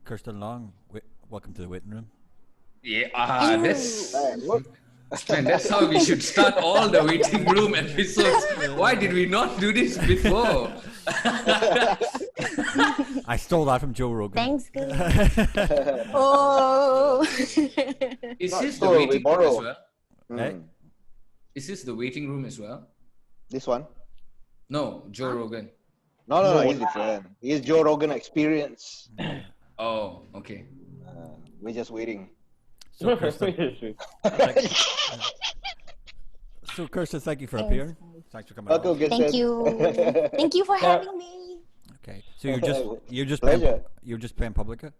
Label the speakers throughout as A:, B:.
A: Kirsten Long, welcome to the waiting room.
B: Yeah,
C: What?
B: that's how we should start all the waiting room episodes. Why did we not do this before?
A: I stole that from Joe Rogan.
D: Thanks, good. Oh.
B: Is
C: Not
B: this the
C: stole, we
B: waiting room
C: borrow.
B: as well?
A: Hey?
B: Is this the waiting room as well?
C: This one?
B: No, Joe Rogan.
C: No, he's different. He's Joe Rogan Experience.
B: Oh, okay.
C: We're just waiting.
A: So, Kirsten, thank you for appearing. Thanks for coming.
C: Okay,
A: on.
C: good
D: Thank
C: said.
D: you. Thank you for having me.
A: Okay, so you're just
C: Pleasure.
A: playing Publica.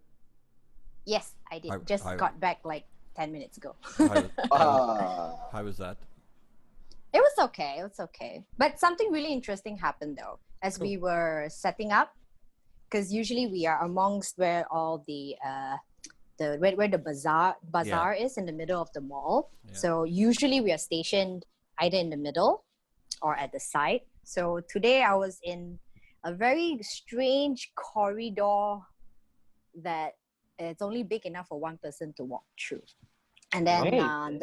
D: Yes, I did.
A: I-
D: Just
A: I-
D: got back like 10 minutes ago.
A: How was that?
D: It was okay. It was okay. But something really interesting happened though, as we were setting up, because usually we are amongst where all the where the bazaar is in the middle of the mall.
A: Yeah.
D: So usually we are stationed either in the middle or at the side. So today I was in a very strange corridor that it's only big enough for one person to walk through. And then and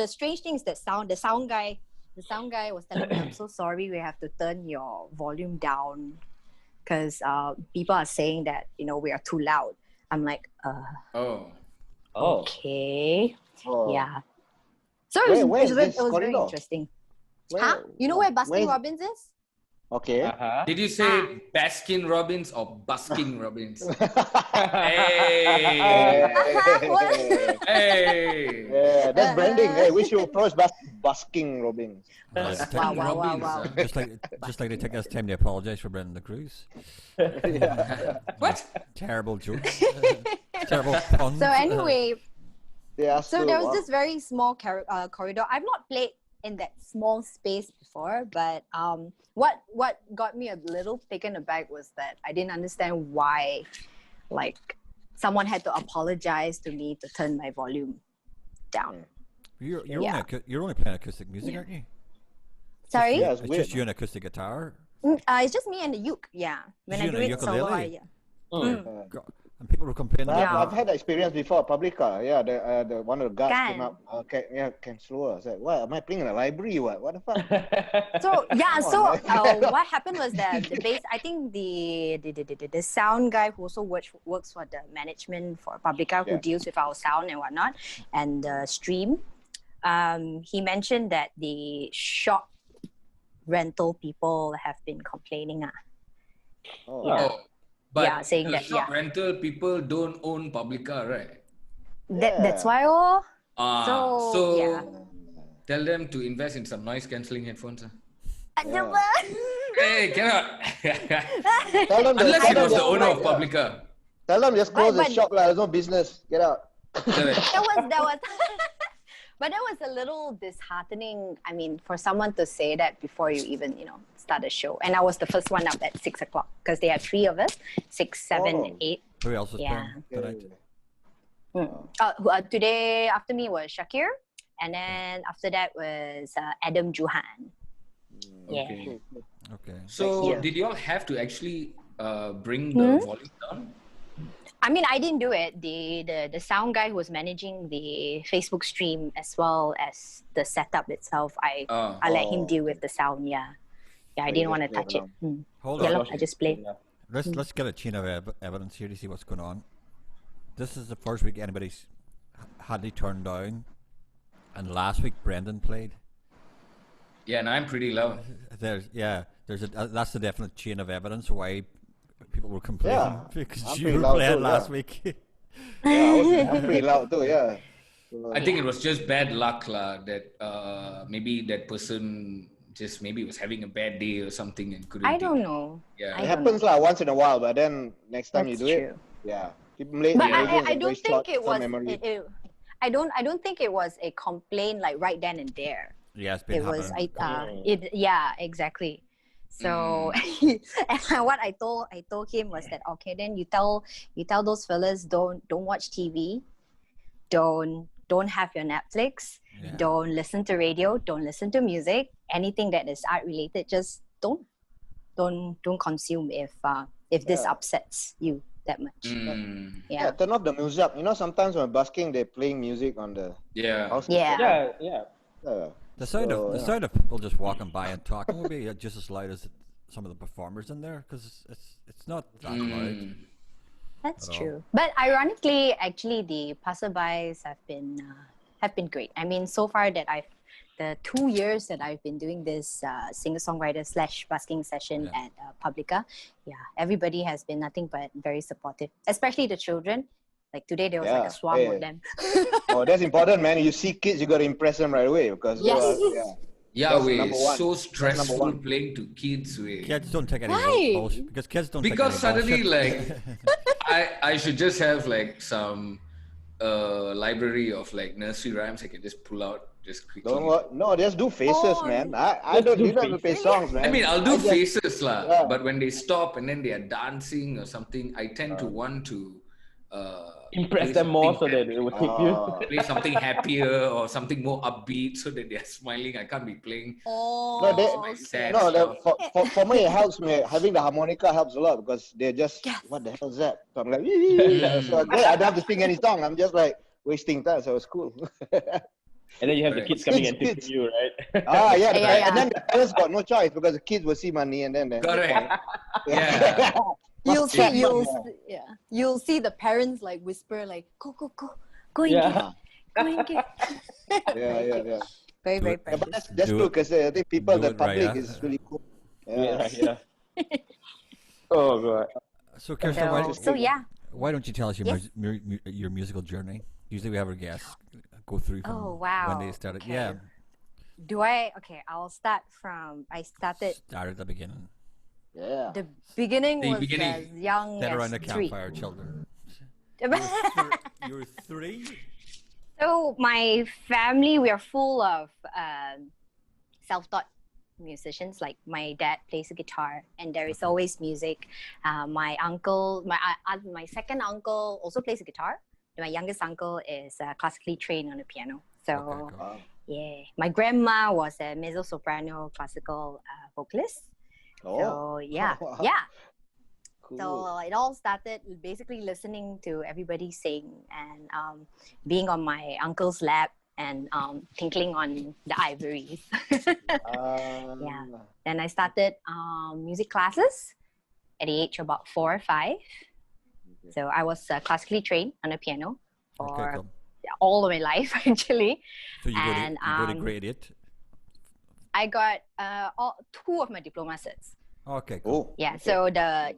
D: the strange thing is that the sound guy was telling me, I'm so sorry, we have to turn your volume down because people are saying that, we are too loud. I'm like, okay.
C: Oh.
D: Yeah. So
C: Where is
D: it
C: this
D: was very
C: corridor?
D: interesting.
C: Where-
D: You know where Baskin
C: where is-
D: Robbins is?
C: Okay.
B: Did you say Baskin Robbins or Basking Robbins?
C: Hey.
B: Hey!
C: Yeah, that's branding. Hey, we should approach Basking Robbins.
B: Baskin
D: Wow.
B: Robbins.
A: Just like they take this time to apologise for Brendan the Cruise.
B: What?
A: Terrible jokes. Terrible puns.
D: So anyway,
C: Yeah,
D: so there was this very small corridor. I've not played in that small space before, but what got me a little taken aback was that I didn't understand why, like, someone had to apologize to me to turn my volume down.
A: You're
D: Yeah.
A: only playing acoustic music, aren't you?
D: Sorry,
C: Yeah,
A: It's
C: it's weird.
A: just you and acoustic guitar.
D: it's just me and the uke. Yeah, when
A: You
D: I
A: and
D: do
A: the
D: it solo,
A: ukulele? God. And people were complaining
C: I've
A: about
C: had that experience before, Publica. Yeah, the one of the guards came
D: Can.
C: up. Can slower. I said, what? Am I playing in a library? What the fuck?
D: So yeah,
C: Come
D: so
C: on, man.
D: what happened was that the bass. I think the sound guy who also works for the management for Publica, who
C: Yeah.
D: deals with our sound and whatnot, and the stream. He mentioned that the shop rental people have been complaining.
C: Oh.
D: Yeah.
B: Oh, but
D: Yeah, saying
B: the
D: that,
B: shop
D: yeah.
B: rental people don't own Publica, right?
D: That's
C: Yeah.
D: why. So, yeah.
B: Tell them to invest in some noise cancelling headphones.
C: Yeah.
B: Hey, cannot.
C: Tell them
B: Unless he
C: tell them
B: was the
C: just-
B: owner of
C: yeah.
B: Publica.
C: Tell them just close the
D: But-
C: shop lah. There's no business. Get out.
B: Correct.
D: that was but that was a little disheartening. I mean, for someone to say that before you even start a show. And I was the first one up at 6:00 because they had 3 of us, 6, 7,
C: Oh.
D: and 8.
A: who else is
D: Yeah.
A: playing tonight.
D: Today after me was Shakir, and then after that was Adam Juhan. Yeah.
B: Okay.
A: Okay.
B: So,
D: Yeah.
B: did you all have to actually bring the volume down?
D: I mean, I didn't do it. The sound guy who was managing the Facebook stream as well as the setup itself, I let him deal with the sound. Yeah, I
C: So you
D: didn't want to
C: just play
D: touch it.
C: along.
A: Hold
D: Yeah,
A: on.
D: look, I just played.
A: Let's get a chain of evidence here to see what's going on. This is the first week anybody's had it turned down, and last week Brendan played.
B: Yeah, and I'm pretty loud.
A: There's that's the definite chain of evidence why people were complaining
C: Yeah,
A: because
C: I'm
A: you
C: pretty
A: were
C: loud
A: playing
C: too,
A: last
C: yeah.
A: week.
C: I'm pretty loud too. Yeah. So,
B: I think it was just bad luck that maybe that person just maybe was having a bad day or something and couldn't.
D: I
B: take
D: don't
B: it.
D: know.
B: Yeah.
D: I
C: it
D: don't
C: happens lah once in a while, but then next time
D: That's
C: you do
D: true.
C: it, yeah. People late.
D: But
B: Yeah.
D: I don't think it was.
C: Memory.
D: I don't think it was a complaint like right then and there.
A: Yeah, it's been
D: It was
A: happening.
D: exactly. So and what I told him was that okay, then you tell those fellas don't watch TV, don't have your Netflix,
A: Yeah.
D: don't listen to radio, don't listen to music, anything that is art related, just don't consume if this
C: Yeah.
D: upsets you. that much.
B: Mm.
C: Yeah, turn off the music. You know, sometimes when busking, they're playing music on the
B: Yeah.
C: house.
D: Yeah.
E: Yeah.
A: The sound
C: So,
A: of the
C: yeah.
A: sound of people just walking by and talking will be just as loud as some of the performers in there, because it's not that loud.
B: Mm.
D: That's
A: at all.
D: true. But ironically, actually, the passerbys have been great. I mean, so far the 2 years that I've been doing this singer-songwriter / busking session
A: Yeah.
D: at Publica, everybody has been nothing but very supportive, especially the children. Like today, there was like
C: Yeah.
D: a swarm
C: Hey.
D: of them.
C: Oh, that's important, man. You see kids, you got to impress them right away because
D: Yes.
B: Yeah,
C: That's
B: way
C: number one.
B: so
C: That's number
B: stressful
C: one.
B: playing to kids. Way
A: Kids don't take any
D: Right.
A: bullshit, because kids don't
B: because
A: take any
B: suddenly
A: bullshit.
B: like I should just have like some library of like nursery rhymes I can just pull out just quickly.
C: No, just do faces,
D: Oh,
C: man. I don't.
E: do
C: You don't have to play
E: faces.
C: songs, man.
B: I mean, I'll do
C: just-
B: faces lah,
C: yeah.
B: but when they stop and then they are dancing or something, I tend to want to
E: Impress
B: play
E: them more so
B: something
E: that they will take you.
B: play something happier or something more upbeat so that they are smiling. I can't be playing.
D: Oh,
C: No, they-
B: my
D: okay.
B: sad
C: No,
B: stuff.
C: for me, it helps me. Having the harmonica helps a lot because they're just,
D: Yes.
C: what the hell is that? So I'm like, so great. I don't have to sing any song. I'm just like wasting time. So it's cool.
E: And then you have the
B: Right.
E: kids coming and
C: Kids.
E: tipping you, right?
C: Yeah.
D: Yeah.
C: And then the parents got no choice because the kids will see money and then.
B: Correct. Yeah.
D: You'll see,
C: Yeah.
D: you'll see the parents like whisper like, go and
E: Yeah.
D: go and give.
C: Yeah.
D: Very, very
A: Do it.
C: Yeah, but
D: precious.
C: that's
A: Do
C: true
A: it.
C: because I think people,
A: Do
C: the
A: it right,
C: public
A: yeah.
C: is really cool.
E: Yeah, right, yeah. Oh god.
A: So, Kirsten, why don't you tell us your
D: Yes.
A: your musical journey? Usually we have our guests go through from
D: Oh, wow.
A: when they started.
D: Okay.
A: Yeah,
D: I'll start from, I started,
A: start at the beginning.
C: Yeah.
D: the beginning
B: The
D: was
B: beginning.
D: as young
A: Then
D: as
A: around the
D: 3.
A: campfire, children.
D: So
A: You were 3.
D: my family, we are full of self-taught musicians. Like my dad plays the guitar, and there is always music. My uncle, my second uncle also plays the guitar. My youngest uncle is classically trained on the piano. So
A: Okay, cool.
C: Wow.
D: yeah, my grandma was a mezzo-soprano classical vocalist.
C: Oh,
D: So yeah,
C: Wow.
D: yeah.
C: cool.
D: So it all started basically listening to everybody sing and being on my uncle's lap and tinkling on the ivories. Yeah. Then I started music classes at the age of about 4 or 5. So I was classically trained on the piano for
A: Okay, cool.
D: all of my life actually.
A: So you
D: And,
A: go to grade 8.
D: I got 2 of my diploma cert.
A: Okay, cool.
C: Oh.
D: Yeah. So the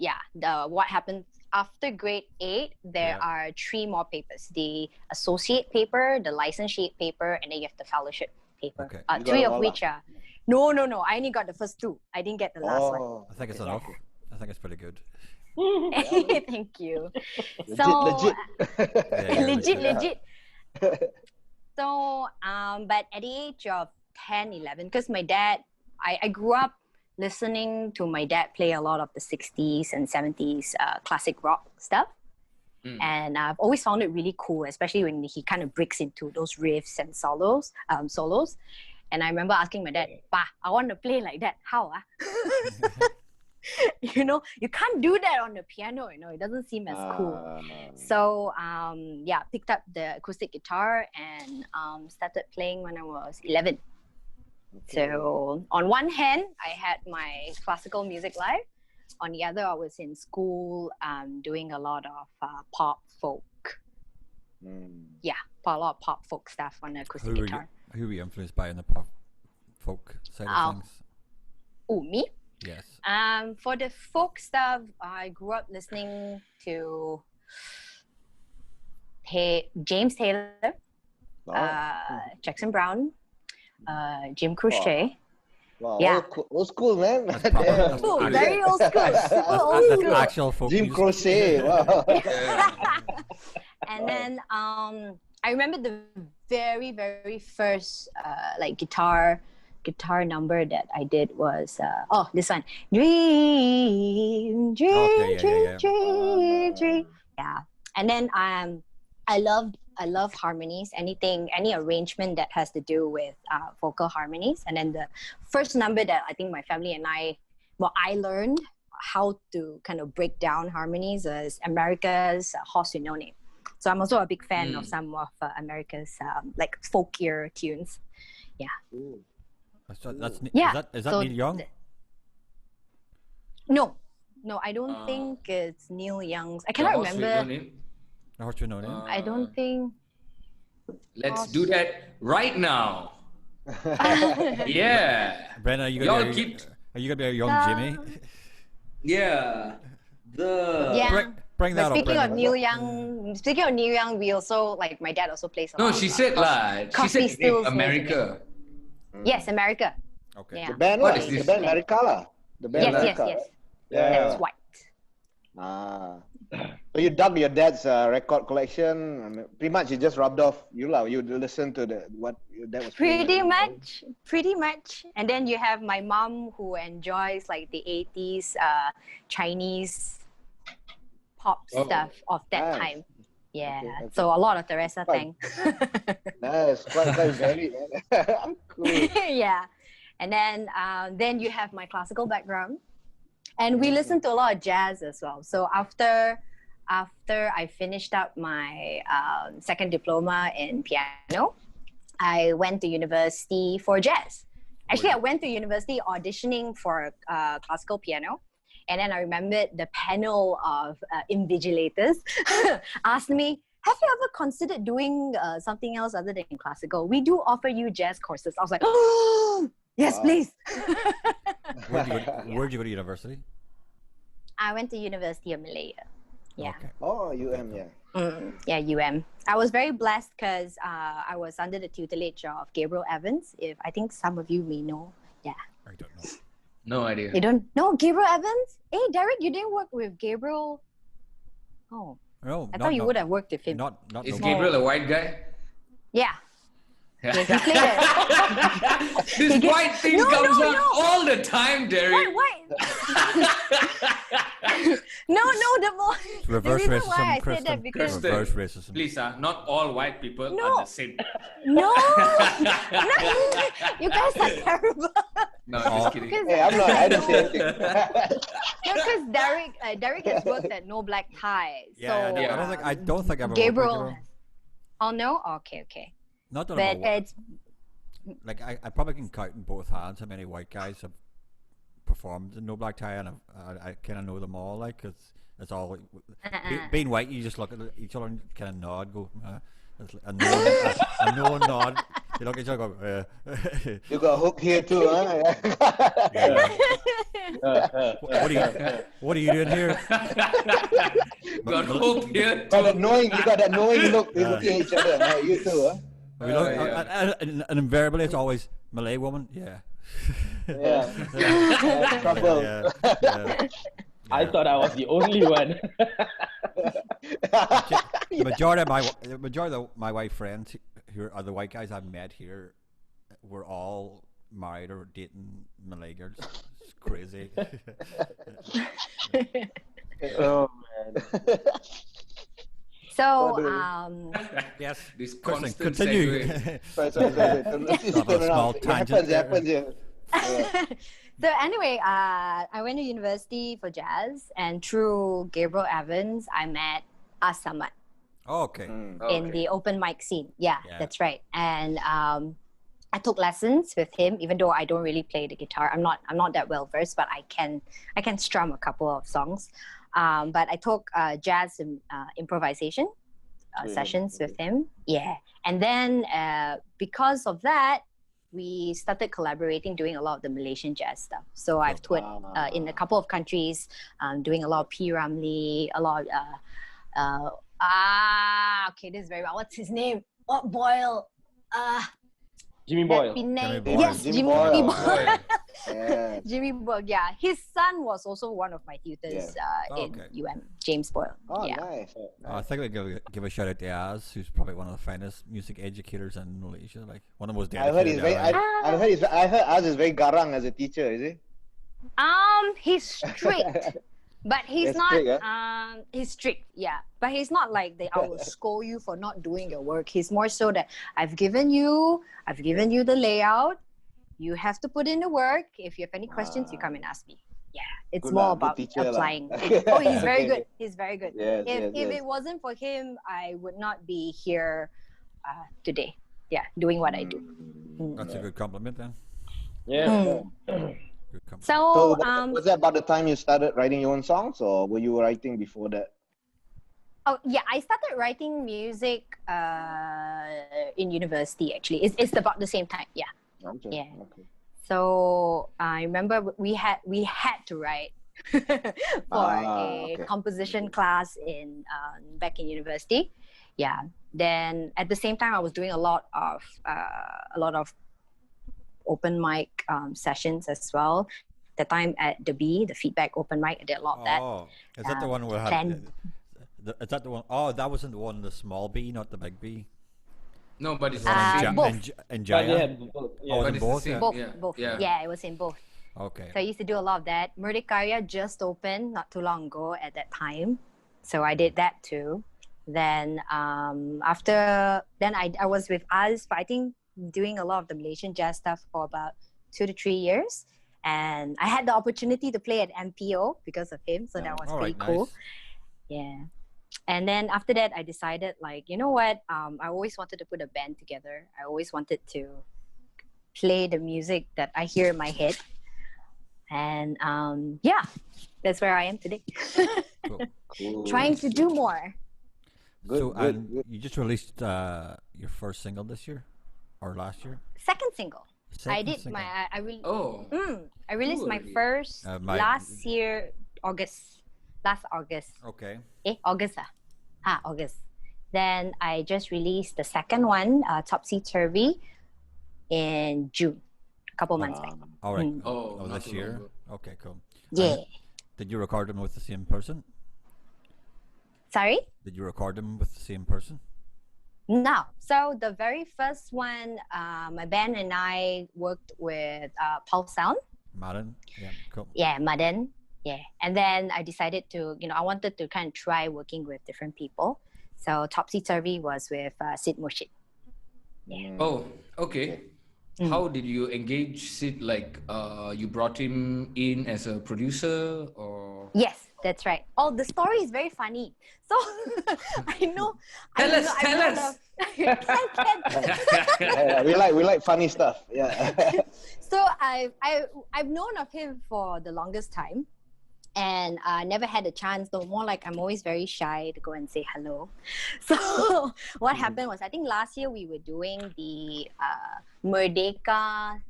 D: what happens after grade 8, there
A: Yeah.
D: are 3 more papers: the associate paper, the licentiate paper, and then you have the fellowship paper.
A: Okay.
C: You got
D: 3
C: it
D: of
C: all
D: which are no. I only got the first 2. I didn't get the last one.
C: Oh.
A: I think it's enough. I think it's pretty good.
D: Thank you.
C: Legit,
D: So
C: legit.
A: Yeah,
D: legit. So but at the age of 10, 11, because my dad, I grew up listening to my dad play a lot of the 60s and 70s classic rock stuff.
B: Mm.
D: And I've always found it really cool, especially when he kind of breaks into those riffs and solos. And I remember asking my dad, "Pa, I want to play like that. How? You can't do that on the piano. It doesn't seem as cool." So picked up the acoustic guitar and started playing when I was 11. So on one hand, I had my classical music life. On the other, I was in school doing a lot of pop folk. Yeah, a lot of pop folk stuff on the acoustic guitar.
A: Who were you influenced by in the pop folk side of things?
D: Oh, me?
A: Yes.
D: For the folk stuff, I grew up listening to James Taylor, Jackson Brown, Jim Croce.
C: Wow.
D: Yeah.
C: Old school, man.
A: That's proper. That's
D: Oh,
A: actual-
D: very old school. Super old
A: that's
D: school.
A: actual folk
C: Jim
A: music.
C: Croce. Wow.
D: And then I remember the very, very first guitar number that I did was this one. Dream,
A: Okay, yeah.
D: dream. Yeah. And then I love harmonies, any arrangement that has to do with vocal harmonies. And then the first number that I think my family and I learned how to kind of break down harmonies is America's Horse with No Name. So I'm also a big fan of some of America's like folkier tunes. Yeah.
C: Ooh.
A: So that's
D: Yeah.
A: Is that
D: so
A: Neil Young?
D: No, I don't think it's Neil Young's. I cannot
B: Horse with No
D: remember.
B: Name?
A: The Horse with No Name?
D: I don't think.
B: Let's do that right now. Yeah.
A: Brendan, are you
B: Y'all
A: gonna be
B: keep.
A: are you gonna be a young Jimmy?
B: Yeah. The.
D: Yeah.
A: Bring that
D: But
A: up, Brendan.
D: speaking of Neil Young, we also like my dad also plays. A
B: No,
D: lot
B: she
D: of,
B: said lah. She
D: Crosby,
B: said the name
D: Stills,
B: America.
D: Yes, America.
A: Okay.
D: Yeah.
C: The band,
B: What
C: what?
B: is
C: The
B: this?
C: band America lah. The band
D: Yes,
C: America.
D: yes.
C: Yeah.
D: That's white.
C: Ah. So you dug your dad's record collection. I mean, pretty much it just rubbed off you lah. You listen to what your dad was playing.
D: Pretty much. And then you have my mom who enjoys like the 80s Chinese pop stuff of that
C: Nice.
D: time. Yeah.
C: Okay.
D: So a lot of Teresa Tang.
C: Nice, quite varied. Man. Cool.
D: Yeah. And then you have my classical background. And we listen to a lot of jazz as well. So after I finished up my second diploma in piano, I went to university for jazz. Actually, I went to university auditioning for classical piano. And then I remembered the panel of invigilators asked me, have you ever considered doing something else other than classical? We do offer you jazz courses. I was like, oh, yes, please.
A: Where'd you go to university?
D: I went to University of Malaya. Yeah.
A: Okay.
C: Oh, UM, yeah.
D: Yeah, UM. I was very blessed because I was under the tutelage of Gabriel Evans. If I think some of you may know. Yeah.
A: I don't know.
B: No idea.
D: You don't know Gabriel Evans? Hey, Derek, you didn't work with Gabriel. Oh,
A: No,
D: I thought you would have worked with him.
A: Not
B: Is
A: no.
B: Gabriel a white guy?
D: Yeah. He played it.
B: This white thing comes up
D: no.
B: all the time, Derek.
D: What? No, the
A: Reverse
D: reason why I
A: racism,
D: said
A: Kristen.
D: that because
B: Kristen.
A: Reverse racism.
B: Please, not all white people
D: No.
B: are the same.
D: no, you guys are terrible.
B: No, I'm just kidding.
C: Hey, I'm not. I didn't say anything.
D: No, because Derek has worked at No Black Tie.
A: Yeah,
D: so,
A: no, I don't think I've ever
D: Gabriel.
A: worked with
D: Oh no, okay.
A: Not that
D: But
A: I'm aware.
D: it's
A: Like I probably can count in both hands how many white guys have performed in No Black Tie, and I kind of know them all. Like it's all being white. You just look at each other and kind of nod, go. It's like a no nod. You look at each other, go.
C: You got hooked here too, huh?
A: What are you doing here?
B: Got hope here.
C: You got that knowing look. They're looking at each other. Hey, you too, huh?
A: We look, and invariably it's always Malay woman. Yeah.
C: Yeah. Trouble.
A: Yeah.
E: I thought I was the only one.
A: The majority of my white friends who are the white guys I've met here were all married or dating Malay girls. It's crazy.
E: Oh man.
D: so
A: Yes.
B: This
A: Kristen,
B: constant
A: continue.
B: segue.
C: Sorry.
A: a small tangent
C: It
A: there.
C: happens, yeah.
D: So anyway, I went to university for jazz, and through Gabriel Evans, I met Asamat
A: Oh, okay.
D: in the open mic scene. Yeah,
A: Yeah.
D: that's right. And I took lessons with him, even though I don't really play the guitar. I'm not that well versed, but I can strum a couple of songs. But I took jazz improvisation sessions with him. Yeah, and then because of that, we started collaborating, doing a lot of the Malaysian jazz stuff. So I've toured in a couple of countries, doing a lot of P. Ramlee, a lot of, okay, this is very bad. What's his name? What Boyle?
E: Jimmy Boyle.
A: Jimmy Boyle.
D: Yes,
C: Jimmy
D: Jimmy
C: Boyle.
D: Boyle.
C: Yeah.
D: Jimmy Boyle, yeah. His son was also one of my tutors
A: Oh,
D: in
A: okay.
D: UM, James Boyle.
C: Oh,
D: yeah.
C: nice.
A: I think we give a shout out to Az, who's probably one of the finest music educators in Malaysia. Like one of the most
C: I heard he's
A: dedicated.
C: very. I heard Az is very garang as a teacher. Is he?
D: He's strict, but he's
C: That's
D: not.
C: strict,
D: He's strict, yeah. But he's not like I will scold you for not doing your work. He's more so that I've given you the layout. You have to put in the work. If you have any questions, you come and ask me. It's
C: Good
D: more
C: lah, good
D: about
C: teacher lah.
D: applying. Oh, he's very good. He's very good.
C: Yes,
D: If
C: yes.
D: it wasn't for him, I would not be here today. Yeah, doing what I do.
A: That's a good compliment then.
E: Yeah.
A: Good compliment.
C: So
D: So
C: was that about the time you started writing your own songs, or were you writing before that?
D: oh yeah, I started writing music in university. Actually, it's about the same time. Yeah.
C: Okay.
D: Yeah.
C: Okay.
D: So I remember we had to write for a
C: Okay.
D: composition class in back in university. Yeah. Then at the same time, I was doing a lot of open mic sessions as well. The time at the B, the feedback open mic, I did a lot of that.
A: Oh, is that the one where is that the one? Oh, that wasn't the one, the small B, not the big B.
B: No, but it's
A: One
B: the same.
D: both.
A: in
E: But
A: Jaya.
E: yeah, both.
A: Oh,
B: But
A: in
B: it's the
A: both.
B: same.
A: Yeah.
D: Both.
B: Yeah.
D: Yeah, it was in both.
A: Okay.
D: So I used to do a lot of that. Murdikarya just opened not too long ago at that time. So I did that too. Then after I was with us, but I think doing a lot of the Malaysian jazz stuff for about 2 to 3 years. And I had the opportunity to play at MPO because of him. So that was
A: All
D: pretty
A: right,
D: cool.
A: nice.
D: Yeah. And then after that, I decided, like, you know what? I always wanted to put a band together. I always wanted to play the music that I hear in my head. And yeah, that's where I am today.
A: Cool.
C: Cool.
D: Trying to do more.
C: Good,
A: So,
C: good,
A: and
C: good.
A: you just released your first single this year, or last year?
D: Second single. I
A: Second
D: did
A: single.
D: I released my
B: Really?
D: first last year, last August.
A: Okay.
D: August. August. Then I just released the second one, Topsy Turvy, in June, a couple months back.
A: All right.
D: Mm.
B: Oh, not
A: this
B: too long
A: year.
B: ago.
A: Okay, cool.
D: Yeah.
A: Did you record them with the same person?
D: Sorry?
A: Did you record them with the same person?
D: No. So the very first one, my band and I worked with Pulse Sound.
A: Madden? Yeah, cool.
D: Yeah, Madan. Yeah. And then I decided to, I wanted to kind of try working with different people. So Topsy Turvy was with Sid Murshid.
B: Oh, okay. How did you engage Sid? Like, you brought him in as a producer, or?
D: Yes, that's right. Oh, the story is very funny. So I know.
B: Tell us.
C: Yeah, we like funny stuff. Yeah.
D: So I've known of him for the longest time, and I never had a chance. Though more like I'm always very shy to go and say hello. So what happened was, I think last year we were doing the Merdeka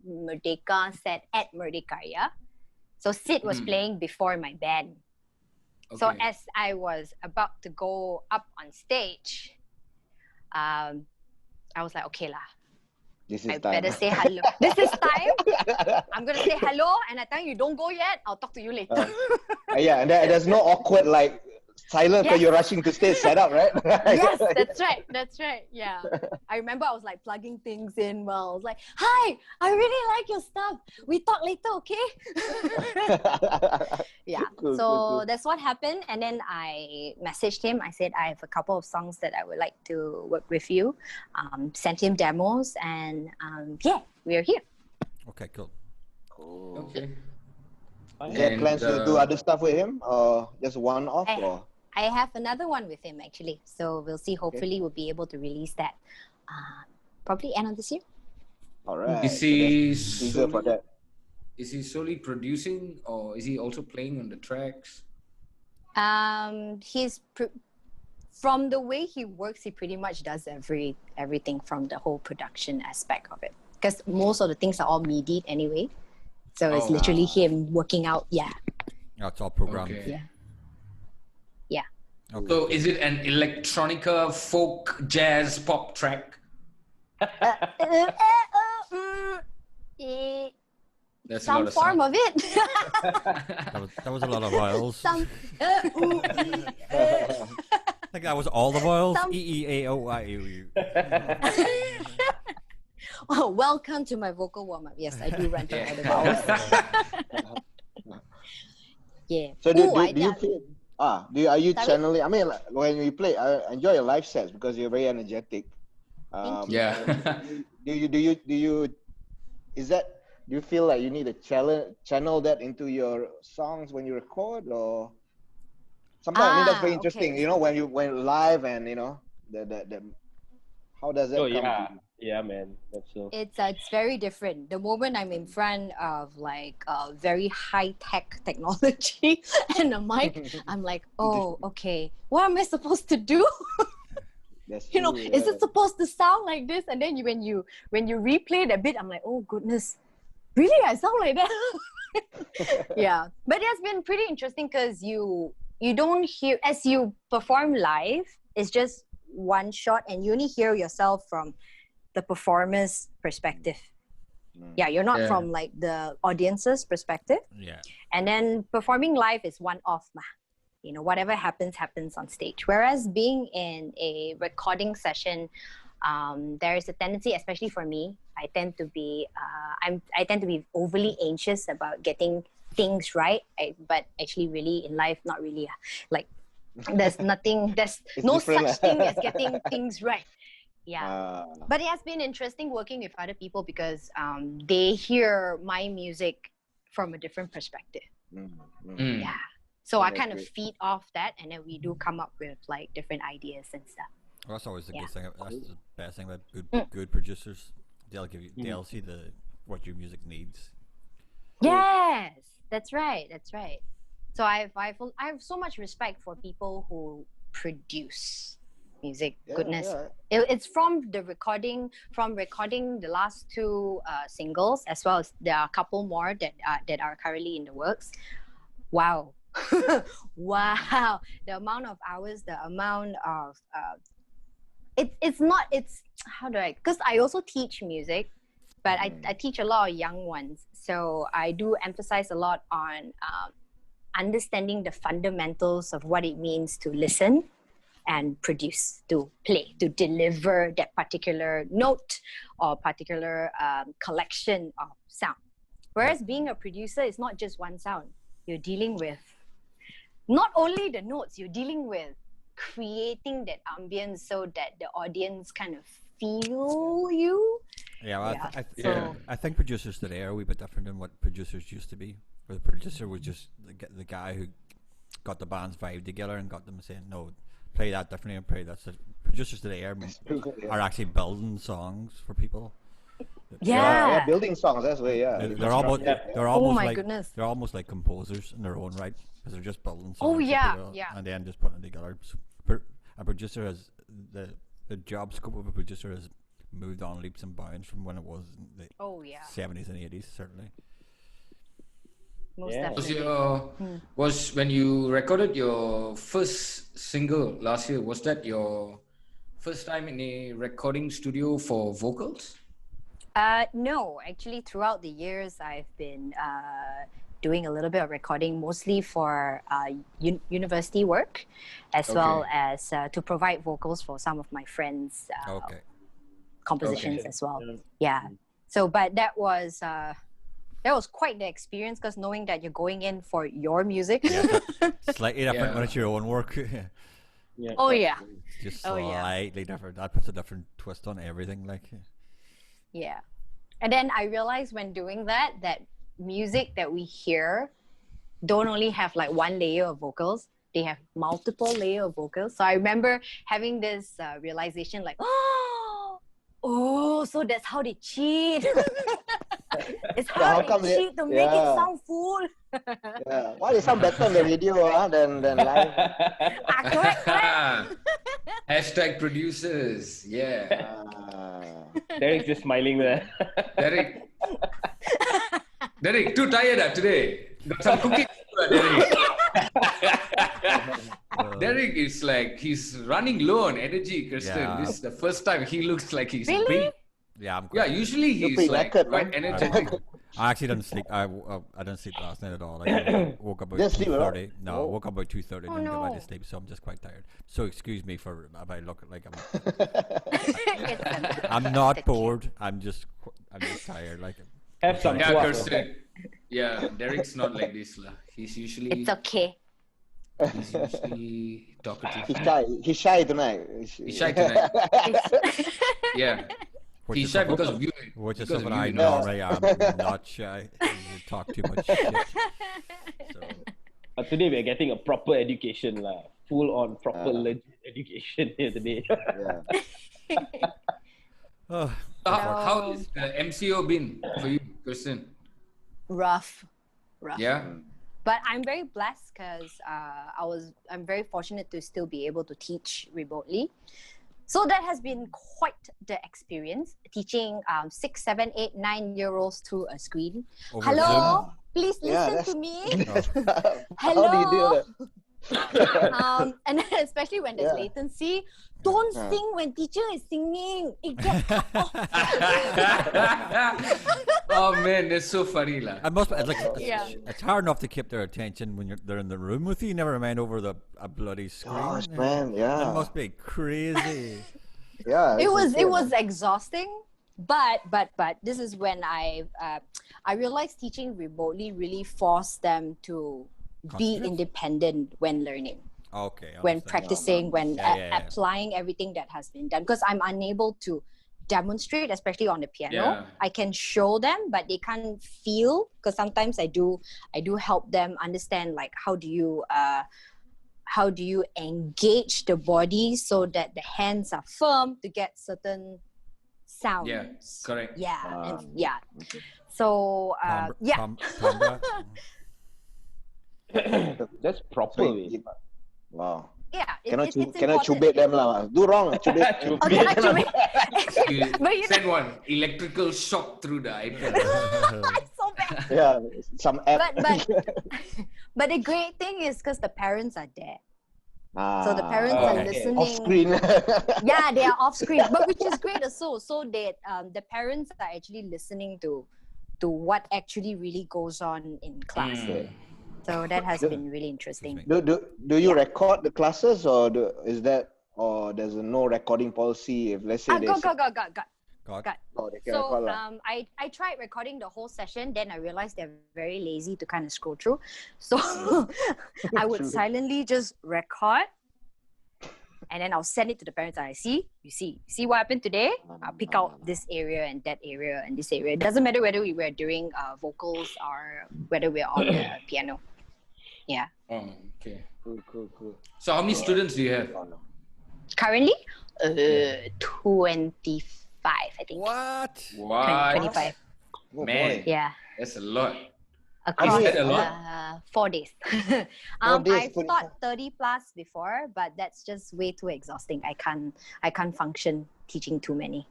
D: Merdeka set at Merdeka. So Sid was playing before my band.
B: Okay.
D: So as I was about to go up on stage, I was like, okay lah,
C: This is
D: I
C: time.
D: better say hello. This is time. I'm gonna say hello, and I tell you, don't go yet. I'll talk to you later.
C: Yeah, and there's no awkward like silence because
D: Yes.
C: you're rushing to stage setup, right?
D: Yes, that's right. That's right. Yeah. I remember I was like plugging things in. Well, I was like, hi, I really like your stuff. We talk later, okay? Yeah.
C: Cool,
D: So
C: cool.
D: that's what happened. And then I messaged him. I said, I have a couple of songs that I would like to work with you. Sent him demos, and yeah, we're here.
A: Okay, cool.
C: Cool.
B: Okay.
C: Is there
B: And,
C: plans to do other stuff with him, or just one off? Or
D: I have another one with him actually. So we'll see. Hopefully, we'll be able to release that probably end of this year.
C: all right.
B: Is he
C: So that's teaser for that.
B: Is he solely producing, or is he also playing on the tracks?
D: From the way he works, he pretty much does everything from the whole production aspect of it. Because most of the things are all MIDI anyway. So it's
B: Oh.
D: literally him working out. Yeah.
A: Yeah, it's all programmed.
B: Okay.
D: Yeah. Yeah.
A: Okay.
B: So is it an electronica, folk, jazz, pop track? That's a
D: Some
B: lot of
D: form
B: sound.
D: of it.
A: That was a lot of vowels.
D: Some.
A: I think that was all the vowels.
D: Some-
A: E-E-A-O-I-U.
D: Oh, welcome to my vocal warm up. Yes, I do run through all the
B: Yeah.
D: vowels. Yeah.
C: So do
D: I
C: you
D: done-
C: feel are you
D: Sorry?
C: channeling? I mean, like, when you play, I enjoy your live sets because you're very energetic.
D: Thank
B: Yeah.
C: Do you is that do you feel like you need to channel that into your songs when you record, or sometimes I mean that's very interesting.
D: Okay.
C: You know, when you when live and you know the how does that
E: Oh
C: come
E: yeah,
C: to you?
E: yeah, man. That's so.
D: It's very different. The moment I'm in front of like very high tech technology and a mic, I'm like, oh, okay, what am I supposed to do?
C: That's
D: You know,
C: true.
D: is it supposed to sound like this? And then when you replay that bit, I'm like, oh goodness, really, I sound like that? Yeah, but it has been pretty interesting because you don't hear as you perform live. It's just one shot, and you only hear yourself from the performer's perspective. Yeah, you're not
B: Yeah.
D: from like the audience's perspective.
A: Yeah.
D: And then performing live is one off, ma. You know, whatever happens on stage. Whereas being in a recording session, there is a tendency, especially for me, I tend to be overly anxious about getting things right. But actually, really in life, not really. Like, there's
C: It's
D: no
C: different,
D: such thing as getting things right. Yeah.
C: Ah.
D: But it has been interesting working with other people because they hear my music from a different perspective.
B: Mm.
D: Yeah. So I
C: That's
D: kind of
C: great.
D: feed off that, and then we do come up with like different ideas and stuff.
A: Well, that's always the
D: Yeah.
A: good thing. That's the best thing about
D: Mm.
A: good producers. They'll give you, they'll see what your music needs.
D: Yes, that's right. That's right. So I have so much respect for people who produce music.
C: Yeah,
D: Goodness,
C: yeah.
D: it's from recording the last two singles, as well as there are a couple more that are currently in the works. Wow. Wow, the amount of hours, the amount of it's how do I, because I also teach music, but I teach a lot of young ones, so I do emphasize a lot on understanding the fundamentals of what it means to listen and produce, to play, to deliver that particular note or particular collection of sound. Whereas being a producer is not just one sound. You're dealing with not only the notes, you're dealing with creating that ambience so that the audience kind of feel you.
A: Yeah, well,
D: Yeah,
B: so-
A: I think producers today are a wee bit different than what producers used to be. Where the producer was just the guy who got the band's vibe together and got them saying, no, play that differently and play that. So producers today are actually building songs for people.
D: Yeah.
C: Building songs. That's way. Yeah,
A: They're almost
D: Oh my
A: like
D: goodness.
A: they're almost like composers in their own right, because they're just building songs.
D: Oh,
A: for
D: yeah,
A: people
D: yeah.
A: and then just putting it together. So, a producer has the job scope of a producer has moved on leaps and bounds from when it was in the
D: Oh yeah.
A: 70s and 80s, certainly.
D: Most
E: Yeah.
D: definitely.
B: Was when you recorded your first single last year, was that your first time in a recording studio for vocals?
D: No, actually, throughout the years, I've been doing a little bit of recording, mostly for university work, as well
B: Okay.
D: as to provide vocals for some of my friends'
A: Okay.
D: compositions
B: Okay.
D: as well.
E: Yeah.
D: Yeah. So, but that was quite the experience, because knowing that you're going in for your music.
A: Yeah, slightly different when
B: Yeah.
A: it's your own work.
E: Yeah.
D: Oh yeah.
A: Just
D: Oh, yeah.
A: slightly different. That puts a different twist on everything. Like,
D: Yeah. And then I realized when doing that music that we hear don't only have like one layer of vocals, they have multiple layer of vocals. So I remember having this realization like, oh, so that's how they cheat. It's
C: Yeah, how
D: how
C: come
D: they
C: they-
D: cheat to make it
C: yeah.
D: sound full.
C: Yeah. Why they sound better on the video than live?
D: Correct.
B: Hashtag producers. Yeah.
E: Derek's just smiling there.
B: Derek, too tired today. Got some cooking, Derek. Derek is like, he's running low on energy, Kirsten.
A: Yeah.
B: This is the first time he looks like he's
D: Really?
B: beat.
A: yeah, I'm
B: Yeah,
A: quite-
B: usually
C: You're
B: he's
C: pretty
B: like
C: knackered,
B: quite
C: man.
B: energetic.
A: I actually didn't sleep. I didn't sleep last night at all. I woke up about
C: Didn't sleep at all?
A: 2:30. No, I
C: Oh.
A: woke up about 2:30 and
D: Oh,
A: didn't get back
D: no.
A: to sleep, so I'm just quite tired. So excuse me for if I look like I'm not bored. I'm just tired. Like,
E: Have some
B: Yeah,
E: tuak.
B: Kirsten. Yeah, Derek's not like this. Lah. He's usually
D: It's okay.
B: he's usually talkative.
C: He's shy. He's shy tonight.
B: He's shy tonight. Yeah.
A: Which
B: He's
A: is
B: shy
A: something-
B: because of you.
A: Which is
B: because
A: something
B: of
A: I
B: you.
A: normally am not shy. You talk too much shit. So,
E: But today we're getting a proper education lah. Full on proper legit education here today.
C: Yeah.
A: oh,
B: How is the MCO been for you, Kirsten?
D: Rough.
B: Yeah.
D: But I'm very blessed because I'm very fortunate to still be able to teach remotely. So that has been quite the experience, teaching 6, 7, 8, 9-year-olds through a screen.
A: over
D: Hello, please
C: Yeah,
D: listen to me.
C: How do you do that?
D: And then especially when there's
C: Yeah.
D: latency, don't
C: Yeah.
D: sing when teacher is singing. It gets cut off.
B: Oh man, that's so funny lah.
A: I must. It's like
D: Yeah.
A: it's hard enough to keep their attention when they're in the room with you. Never mind over a bloody screen.
C: Gosh, man, yeah.
A: That must be crazy.
C: Yeah.
D: It
C: it's
D: was
C: insane,
D: exhausting, but this is when I realized teaching remotely really forced them to be
A: Concentrate?
D: independent when learning,
A: Okay. I
D: when
A: understand.
D: practicing, when
A: Yeah.
D: applying everything that has been done, because I'm unable to demonstrate, especially on the piano.
B: Yeah.
D: I can show them, but they can't feel, because sometimes I do help them understand, like how do you engage the body so that the hands are firm to get certain sounds.
B: Yeah, correct.
D: Yeah, so
A: Timbre.
E: That's proper.
C: So
E: way.
C: Wow.
D: yeah,
C: Cannot
D: it's
C: cannot
D: important.
C: cubate them lah. Do wrong. Cubate.
D: Okay, actually,
B: You
D: but you
B: send
D: know,
B: one electrical shock through the iPad.
D: it's so bad.
C: Yeah. Some app.
D: But the great thing is because the parents are there.
C: Ah,
D: So the parents are
A: okay.
D: listening.
C: off screen.
D: Yeah, they are off screen, but which is great also. So that the parents are actually listening to what actually really goes on in class. So that has been really interesting.
C: Do you record the classes or there's no recording policy if let's say
D: Got.
C: they can
D: So
C: record lah.
D: I tried recording the whole session, then I realized they're very lazy to kind of scroll through. So I would silently just record, and then I'll send it to the parents. You see what happened today? I'll pick out this area and that area and this area. It doesn't matter whether we were doing vocals or whether we're on the piano. Yeah.
B: Oh, okay.
C: Cool.
B: So how many students do you have?
D: Currently, 25, I think.
A: What?
B: What?
D: 25.
C: Oh,
B: Man.
C: boy.
D: Yeah.
B: That's a lot.
D: Across
B: that a lot?
D: 4 days.
C: 4 days,
D: I've taught 30 plus before, but that's just way too exhausting. I can't function teaching too many.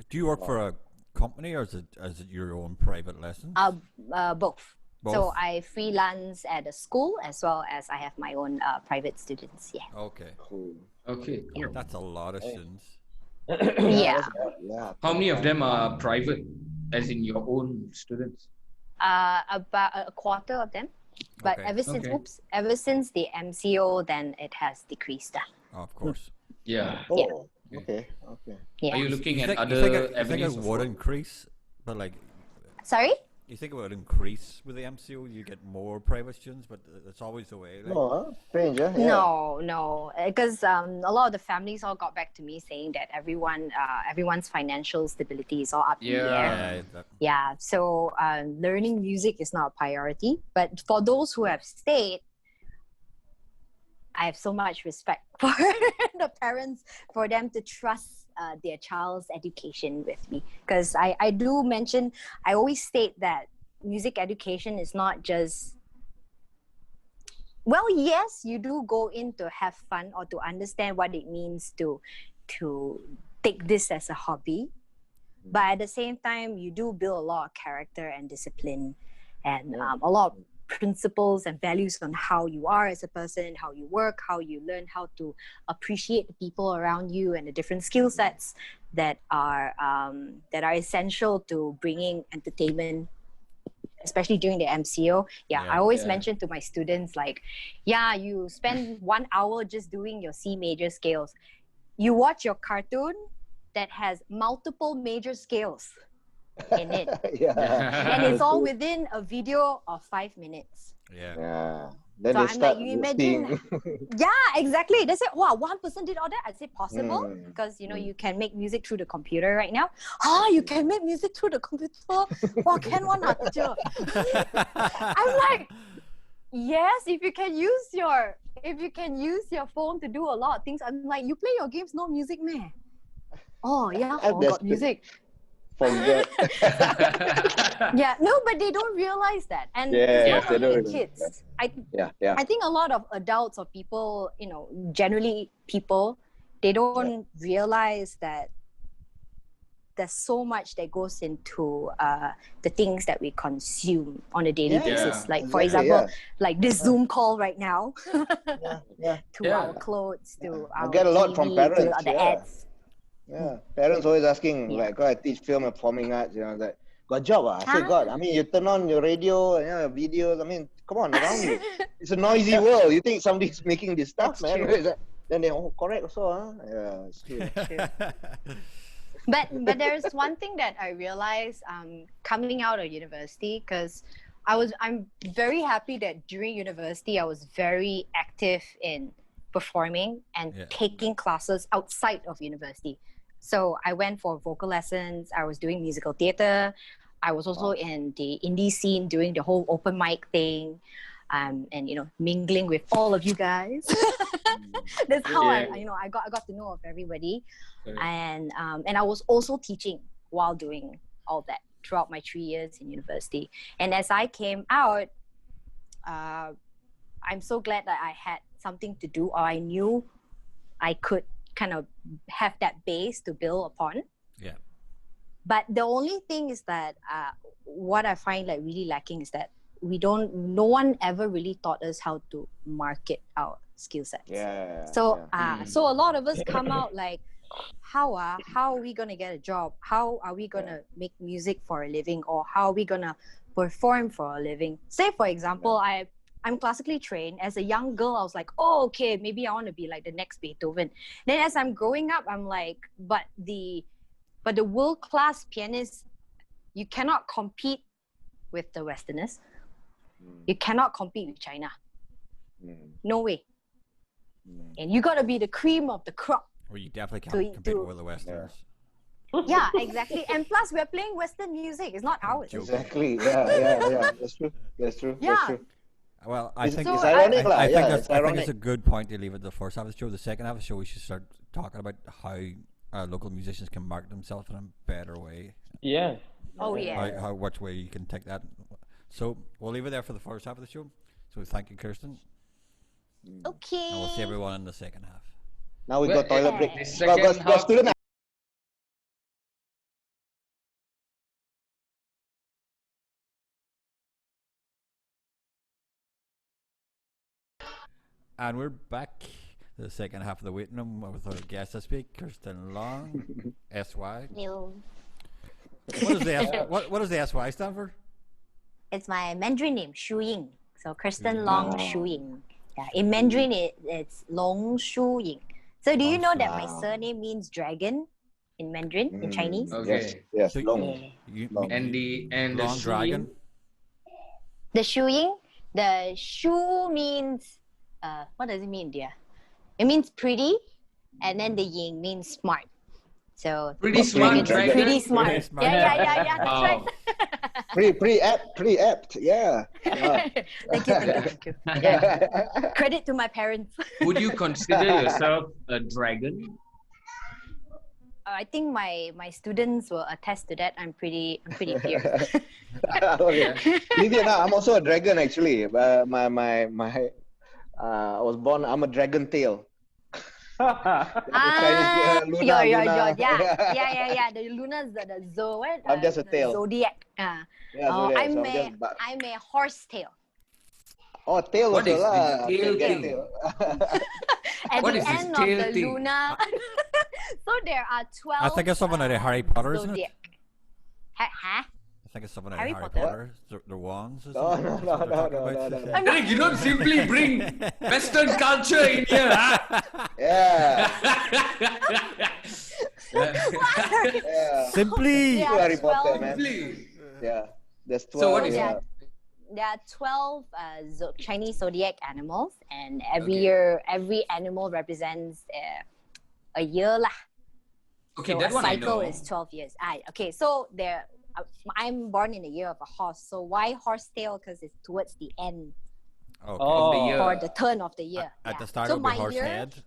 A: Do you work for a company or is it your own private lessons?
D: Both.
A: Both?
D: So I freelance at a school as well as I have my own private students. Yeah.
A: Okay.
C: Cool.
B: Okay.
A: That's a lot of students.
D: Yeah.
C: Yeah.
B: How many of them are private, as in your own students?
D: About a quarter of them. But
A: Okay.
D: ever since the MCO, then it has decreased.
A: Of course.
B: Yeah.
C: Oh. Okay.
D: Yeah.
B: Are you looking at
A: you
B: other
A: think it
B: avenues?
A: would increase? But like,
D: Sorry?
A: you think it would increase with the MCO? You get more private students, but it's always the way. Like,
C: No, strange, huh? Yeah.
D: No, because a lot of the families all got back to me saying that everyone's financial stability is all up in the air. Yeah, so learning music is not a priority. But for those who have stayed, I have so much respect for the parents, for them to trust their child's education with me. Because I always state that music education is not just, well, yes, you do go in to have fun or to understand what it means to take this as a hobby. But at the same time, you do build a lot of character and discipline and a lot of principles and values on how you are as a person, how you work, how you learn how to appreciate the people around you and the different skill sets that are essential to bringing entertainment, especially during the MCO. I always mention to my students, like, you spend 1 hour just doing your C major scales. You watch your cartoon that has multiple major scales in it.
C: Yeah.
D: And it's all within a video of 5 minutes.
A: Yeah.
C: Yeah. Then
D: So
C: they
D: I'm
C: start
D: like, you imagine, yeah, exactly. They say, wow, one person did all that. I say possible because you can make music through the computer right now. Ah, you can make music through the computer. Wow, can one teacher? I'm like, yes, if you can use your phone to do a lot of things. I'm like, you play your games, no music, man. Oh yeah,
C: That's
D: got music.
C: Forget.
D: Yeah, no, but they don't realize that, and
C: Yes,
D: it's
C: they
D: not only
C: don't.
D: kids.
C: Yeah.
D: I think a lot of adults or people, generally people, they don't realize that there's so much that goes into the things that we consume on a daily
C: Yeah,
D: basis. Like, for
C: exactly,
D: example,
C: yeah.
D: like this Zoom call right now,
C: Yeah.
D: to our clothes, to
C: I
D: our
C: get a lot from
D: TV,
C: parents,
D: to the
C: yeah.
D: ads.
C: Yeah. Parents always asking,
D: Yeah.
C: like, I teach film and performing arts, like, got job? I say, God, I mean, you turn on your radio, videos, I mean, come on, around you. It's a noisy world. You think somebody's making this stuff,
D: That's
C: man?
D: true.
C: Then they, correct also, huh? Yeah, it's true.
D: But there's one thing that I realized coming out of university, because I'm very happy that during university I was very active in performing and taking classes outside of university. So I went for vocal lessons, I was doing musical theater, I was also in the indie scene doing the whole open mic thing, and mingling with all of you guys. That's how I got to know of everybody. And I was also teaching while doing all that throughout my 3 years in university. And as I came out, I'm so glad that I had something to do, or I knew I could kind of have that base to build upon.
A: Yeah.
D: But the only thing is that what I find like really lacking is that no one ever really taught us how to market our skill sets.
C: Yeah.
D: So so a lot of us come out like, how are we gonna get a job? How are we gonna make music for a living, or how are we gonna perform for a living? Say for example, I'm classically trained. As a young girl, I was like, oh, okay, maybe I want to be like the next Beethoven. Then as I'm growing up, I'm like, but the world-class pianists, you cannot compete with the Westerners. You cannot compete with China. No way. And you gotta be the cream of the crop.
A: Or you definitely can't compete with the Westerners.
D: Yeah, exactly. And plus, we're playing Western music. It's not ours.
C: Exactly. Yeah. That's true.
D: Yeah.
C: That's true.
A: Well, I think
C: it's ironic,
A: I think
C: it's
A: I think
C: ironic.
A: it's a good point to leave it the first half of the show. The second half of the show, we should start talking about how local musicians can market themselves in a better way.
E: Yeah.
D: Oh yeah.
A: How which way you can take that. So we'll leave it there for the first half of the show. So thank you, Kirsten.
D: Okay.
A: And we'll see everyone in the second half.
C: Now we got toilet break.
B: The second
C: Got
B: half-
C: student.
A: And we're back. The second half of the waiting room with our guest this week, Kirsten Long, SY.
D: New.
A: What does the SY stand for?
D: It's my Mandarin name, Shu Ying. So Kirsten Long Shu Ying. Yeah, in Mandarin it's Long Shu Ying. So do you know that my surname means dragon in Mandarin, in Chinese?
B: Okay.
C: Yes.
A: So
C: Long.
B: And the
A: Long
B: Shu
A: dragon.
B: Ying?
D: The Shu Ying, the Shu means what does it mean, dear? It means pretty, and then the Ying means smart. So
B: Pretty smart dragon.
D: Pretty smart.
A: Pretty smart.
D: Yeah. That's
B: Wow.
D: right.
C: Pretty apt. Yeah.
D: Thank you. Yeah. Credit to my parents.
B: Would you consider yourself a dragon?
D: I think my students will attest to that. I'm pretty fierce.
C: Okay. Lydia, now I'm also a dragon actually. My I was born. I'm a dragon tail. Luna.
D: Yeah. The luna's the what?
C: I'm just a tail.
D: Zodiac.
C: Yeah, Zodiac, so
D: I'm a horse tail.
C: Oh, tail
B: What
C: also
B: is
C: lah.
B: this tail
C: Get
B: thing?
D: At
B: What
D: the
B: is this
D: end
B: tail
D: of the
B: thing?
D: Luna. So there are 12.
A: I think it's something out of Harry Potter, isn't it?
D: zodiac. Huh?
A: I think it's something out of
D: Harry
A: Harry
D: Potter?
A: Potter. The wands. Or
C: No,
A: something?
C: no,
A: That's what they're talking
C: no.
A: about.
B: Derek, you don't simply bring Western culture in here, huh?
C: Yeah.
A: Simply.
D: Yeah,
C: Harry Potter,
D: 12.
C: man.
B: Simply.
C: Yeah. There's 12.
B: So what is
C: yeah.
D: there are 12 Chinese zodiac animals, and every
B: Okay.
D: year, every animal represents a year lah.
B: Okay,
D: So
B: that
D: a
B: one I
D: cycle
B: know.
D: is 12 years. Okay, so I'm born in the year of a horse. So why horsetail? Because it's towards the end
A: Okay.
B: Of the
E: Oh.
B: year.
D: or the turn of the year.
A: At the
D: Yeah.
A: start
D: so
A: it'll be
D: my
A: horse
D: year,
A: head.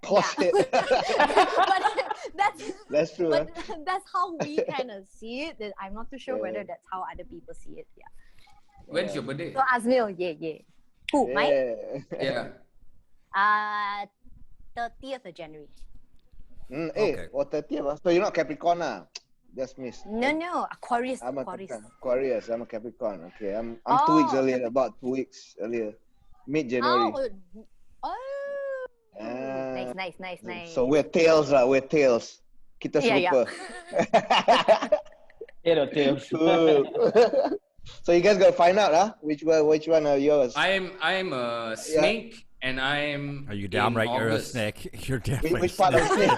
C: Horse
D: yeah.
C: head.
D: But that's
C: That's true.
D: but that's how we kind of see it. I'm not too sure
C: Yeah.
D: whether that's how other people see it. Yeah.
B: When's your birthday?
D: So Azmil, yeah. Who? Mine?
C: Yeah.
B: Yeah.
D: 30th of January.
A: Okay.
C: 30th. So you're not Capricorn lah. Just missed.
D: No, Aquarius.
C: I'm a
D: Aquarius.
C: Capricorn. Aquarius. I'm a Capricorn. Okay. I'm 2 weeks
D: Oh,
C: earlier. About 2 weeks earlier. Mid-January.
D: Oh.
C: Ah.
D: Nice.
C: So we're tails lah. We're tails. Kita
D: Yeah,
C: serupa.
E: Head or tails?
C: Cool. So you guys gotta find out, which one are yours?
B: I'm a snake, and I'm.
A: Are you damn
B: in
A: right you're a
B: August.
A: snake? You're definitely
C: Which part of snake?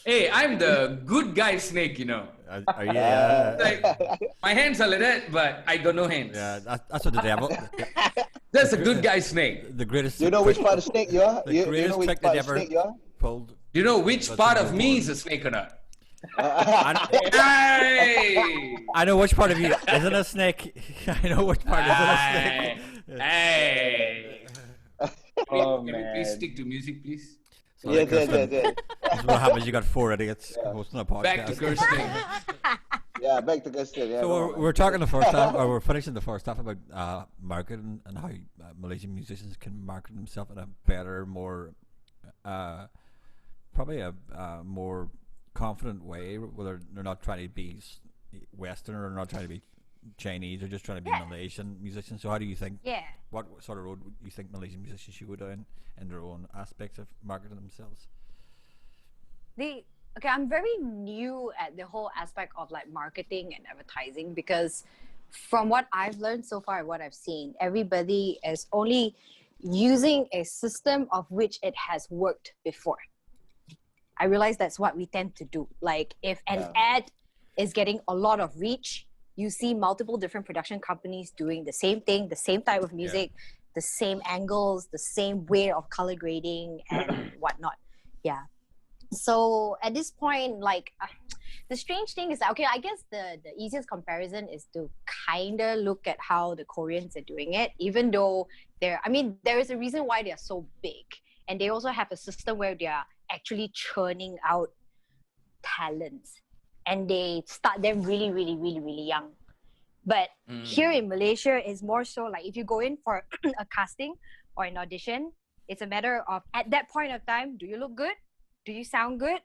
B: Hey, I'm the good guy snake, you know.
A: Are you? Yeah.
B: Like, my hands are like that, but I got no hands.
A: Yeah, that's what the devil.
B: That's a good guy snake.
A: The greatest.
C: You know which part of snake you are?
A: The
C: You
A: greatest
C: know which
A: trick
C: part
A: that
C: of
A: ever
C: snake you are?
A: pulled.
B: Do you know which
A: That's
B: part
A: a
B: of
A: good
B: me
A: one.
B: is a snake or not?
C: Hey!
B: Hey!
A: I know which part of you isn't a snake. I know which part isn't a snake.
B: Hey!
E: Oh,
B: Can we
E: man.
B: please stick to music, please?
A: Sorry,
C: Yes.
A: Kirsten. That's what happens. You got 4 idiots hosting a podcast.
B: Back to Kirsten.
C: Yeah, back to Kirsten. Yeah,
A: So
C: go on,
A: we're talking the first half, or we're finishing the first half about marketing and how Malaysian musicians can market themselves in a better, more, probably a more confident way, whether they're not trying to be Western or not trying to be Chinese, or just trying to be Malaysian musicians. So how do you think?
D: Yeah.
A: What sort of road you think Malaysian musicians should go down in their own aspects of marketing themselves?
D: Okay, I'm very new at the whole aspect of like marketing and advertising, because from what I've learned so far and what I've seen, everybody is only using a system of which it has worked before. I realize that's what we tend to do. Like if an ad is getting a lot of reach, you see multiple different production companies doing the same thing, the same type of music, the same angles, the same way of color grading and whatnot. Yeah. So at this point, like the strange thing is that, okay, I guess the easiest comparison is to kind of look at how the Koreans are doing it, even though there is a reason why they're so big. And they also have a system where they are actually churning out talents. And they start them really, really, really, really young. But here in Malaysia, it's more so like if you go in for a casting or an audition, it's a matter of at that point of time, do you look good? Do you sound good?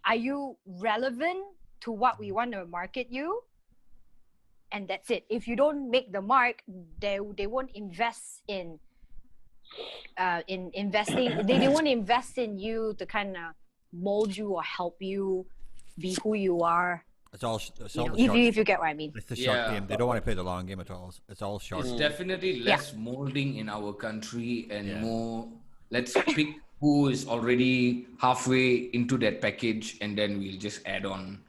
D: Are you relevant to what we want to market you? And that's it. If you don't make the mark, they won't invest in investing. They won't invest in you to kind of mold you or help you be who you are.
A: It's all the short.
D: If you get what I mean.
A: It's the short game. They don't want to play the long game at all. It's all short.
B: It's definitely less molding in our country and more, let's pick who is already halfway into that package and then we'll just add on.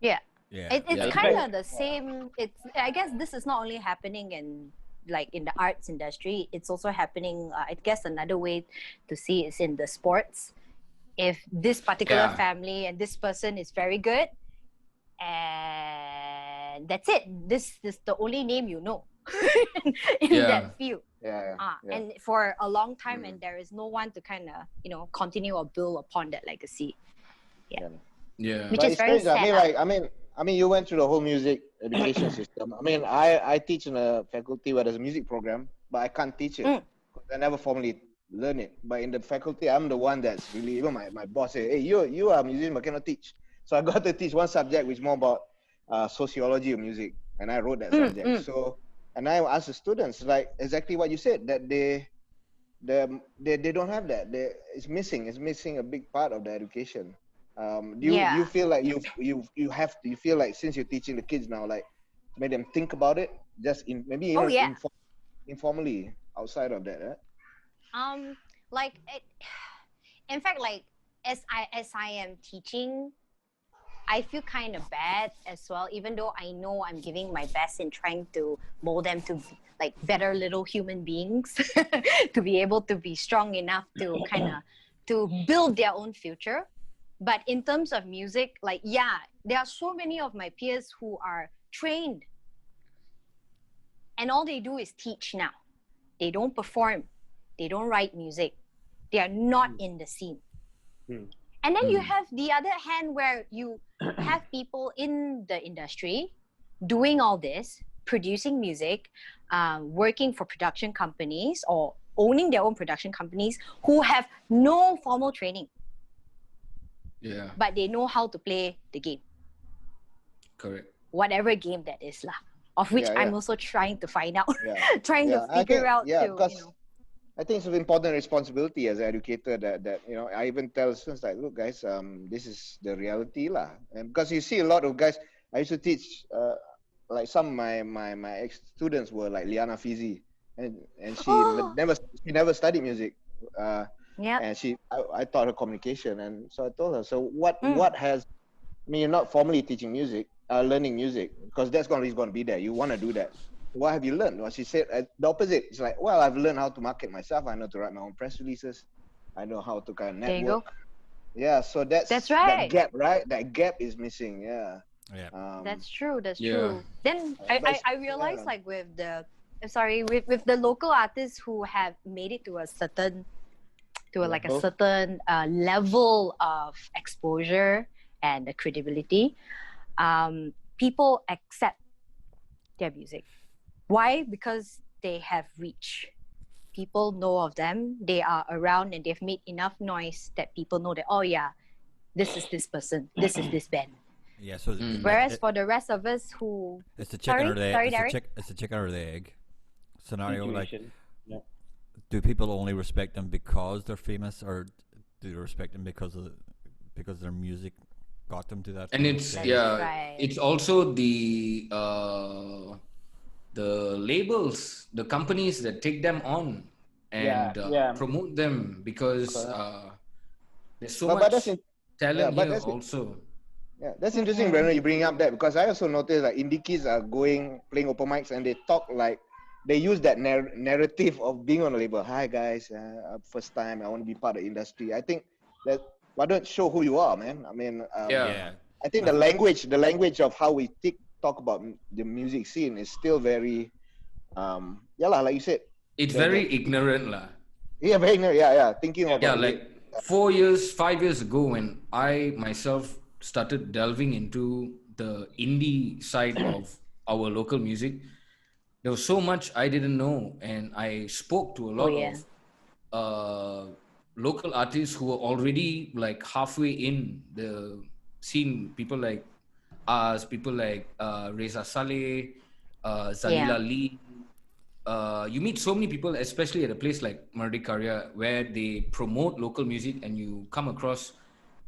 A: Yeah.
D: It's kind of the same. I guess this is not only happening in the arts industry. It's also happening. I guess another way to see is in the sports. If this particular family and this person is very good, and that's it. This is the only name you know in that field. And for a long time, and there is no one to kind of continue or build upon that legacy.
B: Yeah.
D: Which
C: But
D: is
C: it's
D: very
C: strange.
D: sad.
C: I mean, you went through the whole music education system. I mean, I teach in a faculty where there's a music program, but I can't teach it because I never formally learn it. But in the faculty, I'm the one that's really, even my boss said, hey, you are a musician, but cannot teach. So I got to teach one subject which is more about sociology of music, and I wrote that subject. So, and I asked the students like exactly what you said, that they don't have that. It's missing a big part of the education. Do you feel like you feel like since you're teaching the kids now, like make them think about it, just informally outside of that?
D: In fact, like as I am teaching, I feel kind of bad as well, even though I know I'm giving my best in trying to mold them to like better little human beings, to be able to be strong enough to kind of to build their own future. But in terms of music, like, yeah, there are so many of my peers who are trained and all they do is teach now. They don't perform. They don't write music. They are not in the scene. And then you have the other hand where you have people in the industry doing all this, producing music, working for production companies or owning their own production companies who have no formal training.
B: Yeah.
D: But they know how to play the game.
B: Correct.
D: Whatever game that is, lah. Of which I'm also trying to find out, trying to figure out.
C: I think it's an important responsibility as an educator that you know, I even tell students like, look guys, this is the reality lah. And because you see a lot of guys, I used to teach like some of my ex students were like Liana Fizi, and she never studied music. And I taught her communication, and so I told her, so what has, I mean, you're not formally teaching music, learning music, because that's always going to be there. You want to do that. What have you learned? Well, she said the opposite. It's like, well, I've learned how to market myself. I know to write my own press releases. I know how to kind of network.
D: There you go.
C: Yeah, so that's
D: right.
C: That gap, right? That gap is missing. Yeah.
D: That's true. That's true. Then I realized like with the with the local artists who have made it to a certain level of exposure and the credibility, people accept their music. Why? Because they have reach. People know of them. They are around and they've made enough noise that people know that, oh yeah, this is this person. This is this band.
A: Yeah. So
D: whereas for the rest of us who,
A: it's the chicken or the egg. It's the chicken or the egg scenario.
E: Situation.
A: Like, do people only respect them because they're famous, or do they respect them because their music got them to that?
B: And it's it's also the labels, the companies that take them on and promote them, because there's so much talent here also.
C: Yeah, that's interesting, Brandon, you bring up that, because I also noticed that indie kids are playing open mics, and they talk like, they use that narrative of being on a label. Hi guys, first time, I want to be part of the industry. I think that, why don't show who you are, man? I mean, I think the language of how we talk about the music scene is still very, like you said.
B: It's very ignorant lah.
C: Yeah, very ignorant. Thinking about
B: like 5 years ago, when I myself started delving into the indie side of our local music, there was so much I didn't know, and I spoke to a lot of local artists who were already like halfway in the scene. People like us, people like Reza Saleh, Zalila Lee. You meet so many people, especially at a place like Merdekaria, where they promote local music, and you come across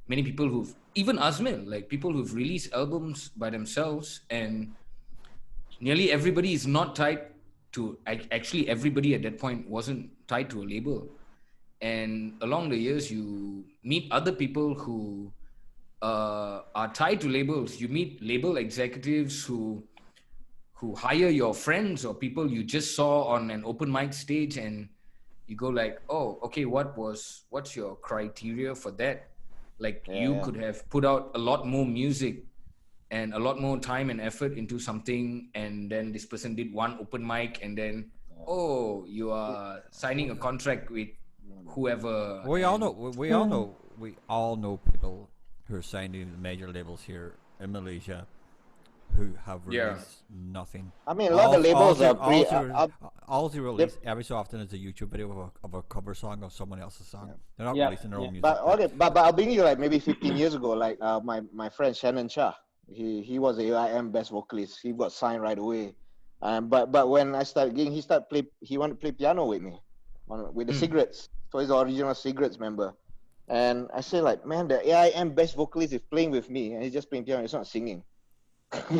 B: many people who've, even Azmil, like people who've released albums by themselves, and nearly everybody is not tied to, actually everybody at that point wasn't tied to a label. And along the years, you meet other people who are tied to labels. You meet label executives who hire your friends or people you just saw on an open mic stage, and you go like, oh, okay, what's your criteria for that? Like, you could have put out a lot more music and a lot more time and effort into something, and then this person did one open mic, and then you are signing a contract with whoever.
A: We all know people who are signed to the major labels here in Malaysia who have released nothing.
C: I mean, a lot of the labels
A: all they release every so often is a YouTube video of a cover song of someone else's song. They're not releasing their own music.
C: But I'll bring you like maybe 15 years ago, like my friend Shannon Shah. He was a AIM best vocalist. He got signed right away. But when I started gigging, he wanted to play piano with me with the Cigarettes. So he's the original Cigarettes member. And I said, like, man, the AIM best vocalist is playing with me, and he's just playing piano. He's not singing.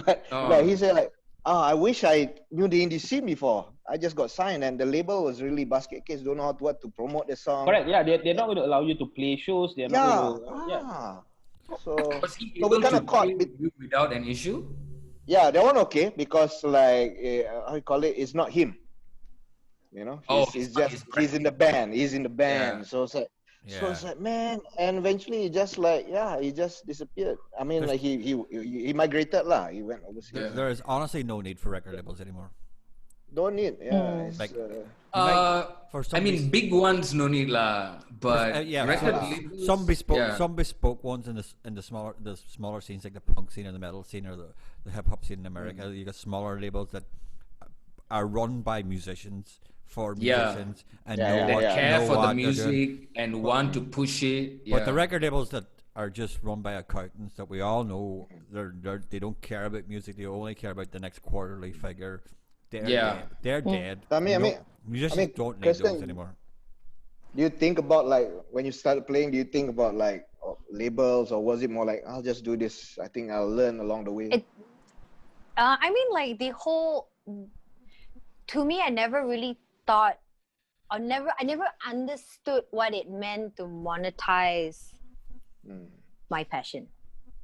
C: but he said, like, I wish I knew the indie scene before. I just got signed, and the label was really basket case. Don't know what to promote the song.
E: Correct. Yeah, they're not going to allow you to play shows. They're not going to.
C: So
B: Was he
C: so we
B: able
C: kind
B: to
C: of caught.
B: play you without an issue?
C: Yeah, that one okay because like how you call it? It's not him. You know,
B: Oh,
C: he's
B: not
C: just
B: his
C: he's in the
B: practice.
C: band. He's in the band.
B: Yeah.
C: So
A: Yeah.
C: it's like man, and eventually he just like he just disappeared. I mean,
A: There's
C: like he migrated lah. He went overseas.
B: Yeah.
A: there is honestly no need for record labels anymore.
C: Don't need. Yeah, it's
A: Like you might
B: Uh,
A: for
B: I
A: some
B: mean, big ones no need lah, but
A: yeah,
B: record
C: Yeah.
B: labels,
A: some bespoke
B: yeah.
A: some bespoke ones in the smaller scenes like the punk scene or the metal scene or the hip hop scene in America. You got smaller labels that are run by musicians for
B: Yeah.
A: musicians and
C: Yeah,
A: know
C: yeah,
B: that
A: what
C: yeah.
B: care
A: know
B: for the
A: what they're doing.
B: music and want to push it.
A: But the
B: Yeah.
A: record labels that are just run by accountants that we all know they don't care about music. They only care about the next quarterly figure. They're
B: Yeah.
A: dead. They're dead.
C: I mean,
A: musicians don't need
C: Kirsten,
A: those anymore.
C: do you think about like when you started playing? Do you think about like labels, or was it more like I'll just do this? I think I'll learn along the way.
D: I mean, like the whole. To me, I never really thought, I never understood what it meant to monetize
C: Mm.
D: my passion.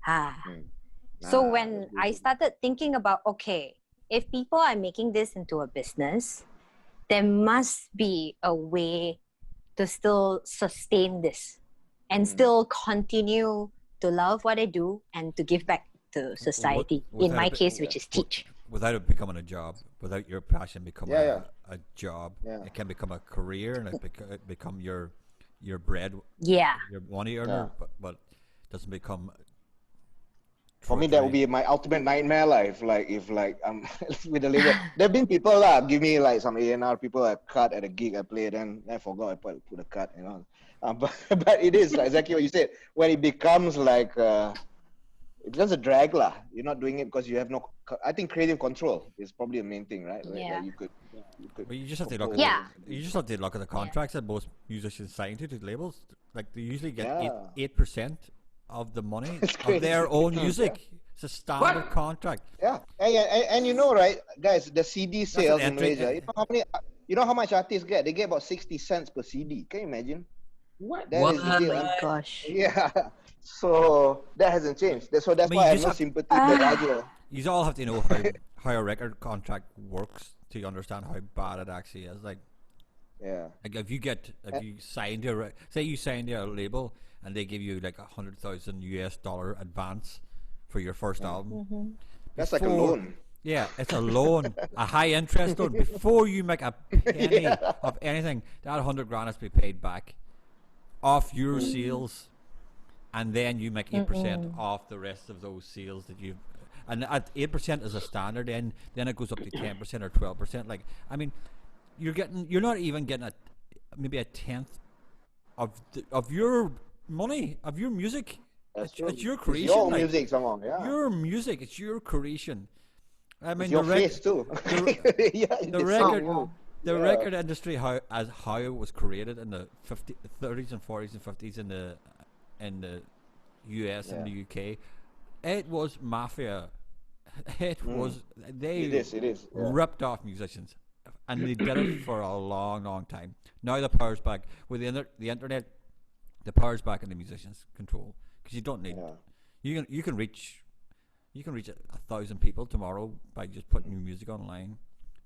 C: Mm.
D: So
C: Ah,
D: when
C: that's
D: I
C: good.
D: started thinking about, okay, if people are making this into a business, there must be a way to still sustain this and still continue to love what I do and to give back to society. In
A: without
D: my
A: a bit-
D: case, which is teach.
A: Without it becoming a job, without your passion becoming
C: Yeah,
A: a job,
C: Yeah.
A: it can become a career and it become your bread,
D: Yeah.
A: your money earner,
C: Yeah.
A: but doesn't become.
C: For me, that would be my ultimate nightmare. If I'm with the label, there've been people give me like some A&R people I cut at a gig I played, and I forgot I put a cut, you know. But it is like exactly what you said. When it becomes like it's just a drag lah. You're not doing it because you have no. I think creative control is probably the main thing, right? Like,
D: Yeah.
C: that you could.
A: But you just have to look at
D: Yeah.
A: you just have to look at the contracts that most musicians sign to the labels. Like they usually get
C: Yeah.
A: 8% of the money
C: It's
A: of their
C: crazy.
A: own music. It's a standard
B: What?
A: contract.
C: Yeah, and you know, right, guys, the CD sales in
A: entry-
C: Malaysia. You know how many? You know how much artists get? They get about 60 cents per CD. Can you imagine?
E: What?
C: That is the deal.
D: Oh my gosh.
C: Yeah. So that hasn't changed. So that's
A: I mean,
C: why I
A: you
C: have
A: just
C: no
A: have-
C: sympathy for Raja.
A: You all have to know how a record contract works to understand how bad it actually is. Like
C: Yeah.
A: if you signed to say you signed to a label and they give you like $100,000 advance for your first album.
C: That's like a
A: before-
C: loan.
A: Yeah, it's a loan, a high interest loan. Before you make a penny of anything, that 100 grand has to be paid back off your sales, and then you make 8% off the rest of those sales that you've. And at 8% is a standard, then it goes up to 10% or 12%. Like, I mean, you're not even getting maybe a tenth of your money, of your music.
C: That's
A: It's
C: true.
A: your
C: It's
A: creation.
C: your
A: like,
C: music, someone. Yeah.
A: your music. It's your creation. I mean,
C: It's your
A: the rec-
C: face too. Yeah,
A: the
C: it's
A: record,
C: so-
A: the
C: yeah.
A: record industry, how it was created in the 30s and 40s and 50s in the US and the UK, it was mafia. It was they
C: It is. Yeah.
A: ripped off musicians, and they did it for a long, long time. Now the power's back with the internet. The power's back in the musicians' control because you don't need.
C: Yeah.
A: You can reach 1,000 people tomorrow by just putting your music online.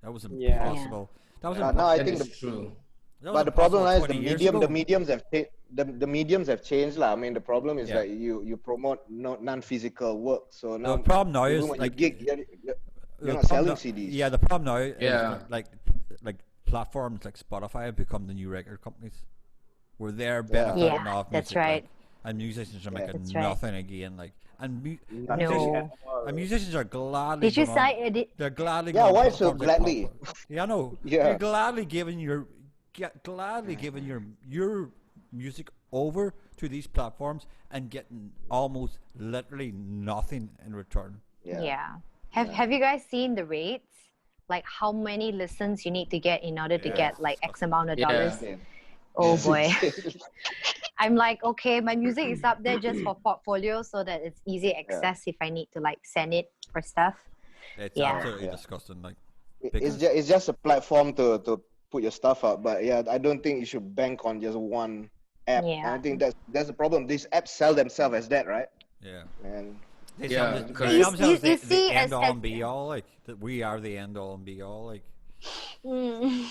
A: That was
E: Yeah.
A: impossible. That was
C: No,
A: impossible.
C: I
B: That
C: think
B: is true.
A: That was
C: but the problem
A: impossible
C: is the
A: 20 years
C: medium.
A: ago.
C: The mediums have the mediums have changed, lah. I mean, the problem is
A: Yeah.
C: that you promote non-physical work. So now
A: The problem now
C: even
A: is
C: when
A: like
C: you gig, you're
A: the
C: not
A: problem
C: selling
A: now-
C: CDs.
A: Yeah, the problem now is
B: Yeah.
A: that, like platforms like Spotify have become the new record companies, where they're benefiting
D: Yeah,
A: off
D: that's
A: music, like,
D: right.
A: and musicians are
C: Yeah.
A: making
D: That's right.
A: nothing again. Like musicians,
D: No.
A: and musicians are gladly.
D: Did you
A: going on-
D: sign?
A: They're gladly.
C: Yeah,
A: going on
C: why so
A: platforms like
C: gladly?
A: Spotify. Yeah, I know.
C: Yeah.
A: You're gladly giving your music over to these platforms and getting almost literally nothing in return.
D: Yeah. Have you guys seen the rates? Like how many listens you need to get in order to
A: Yeah.
D: get like X amount of
B: Yeah.
D: dollars?
C: Yeah.
D: Oh boy. I'm like, okay, my music is up there just for portfolio so that it's easy access if I need to like send it for stuff.
A: It's
D: Yeah.
A: absolutely
C: Yeah.
A: disgusting. Like
C: It's just a platform to put your stuff up. But yeah, I don't think you should bank on just one app.
D: Yeah.
C: I think that's the problem. These apps sell themselves as that, right?
A: Yeah.
C: man.
A: They
B: Yeah,
A: some-
B: correct.
A: they
D: You-
A: themselves
D: you
A: the
D: see,
A: end all
D: as
A: and be all, like that we are the end all and be all, like
D: Mm.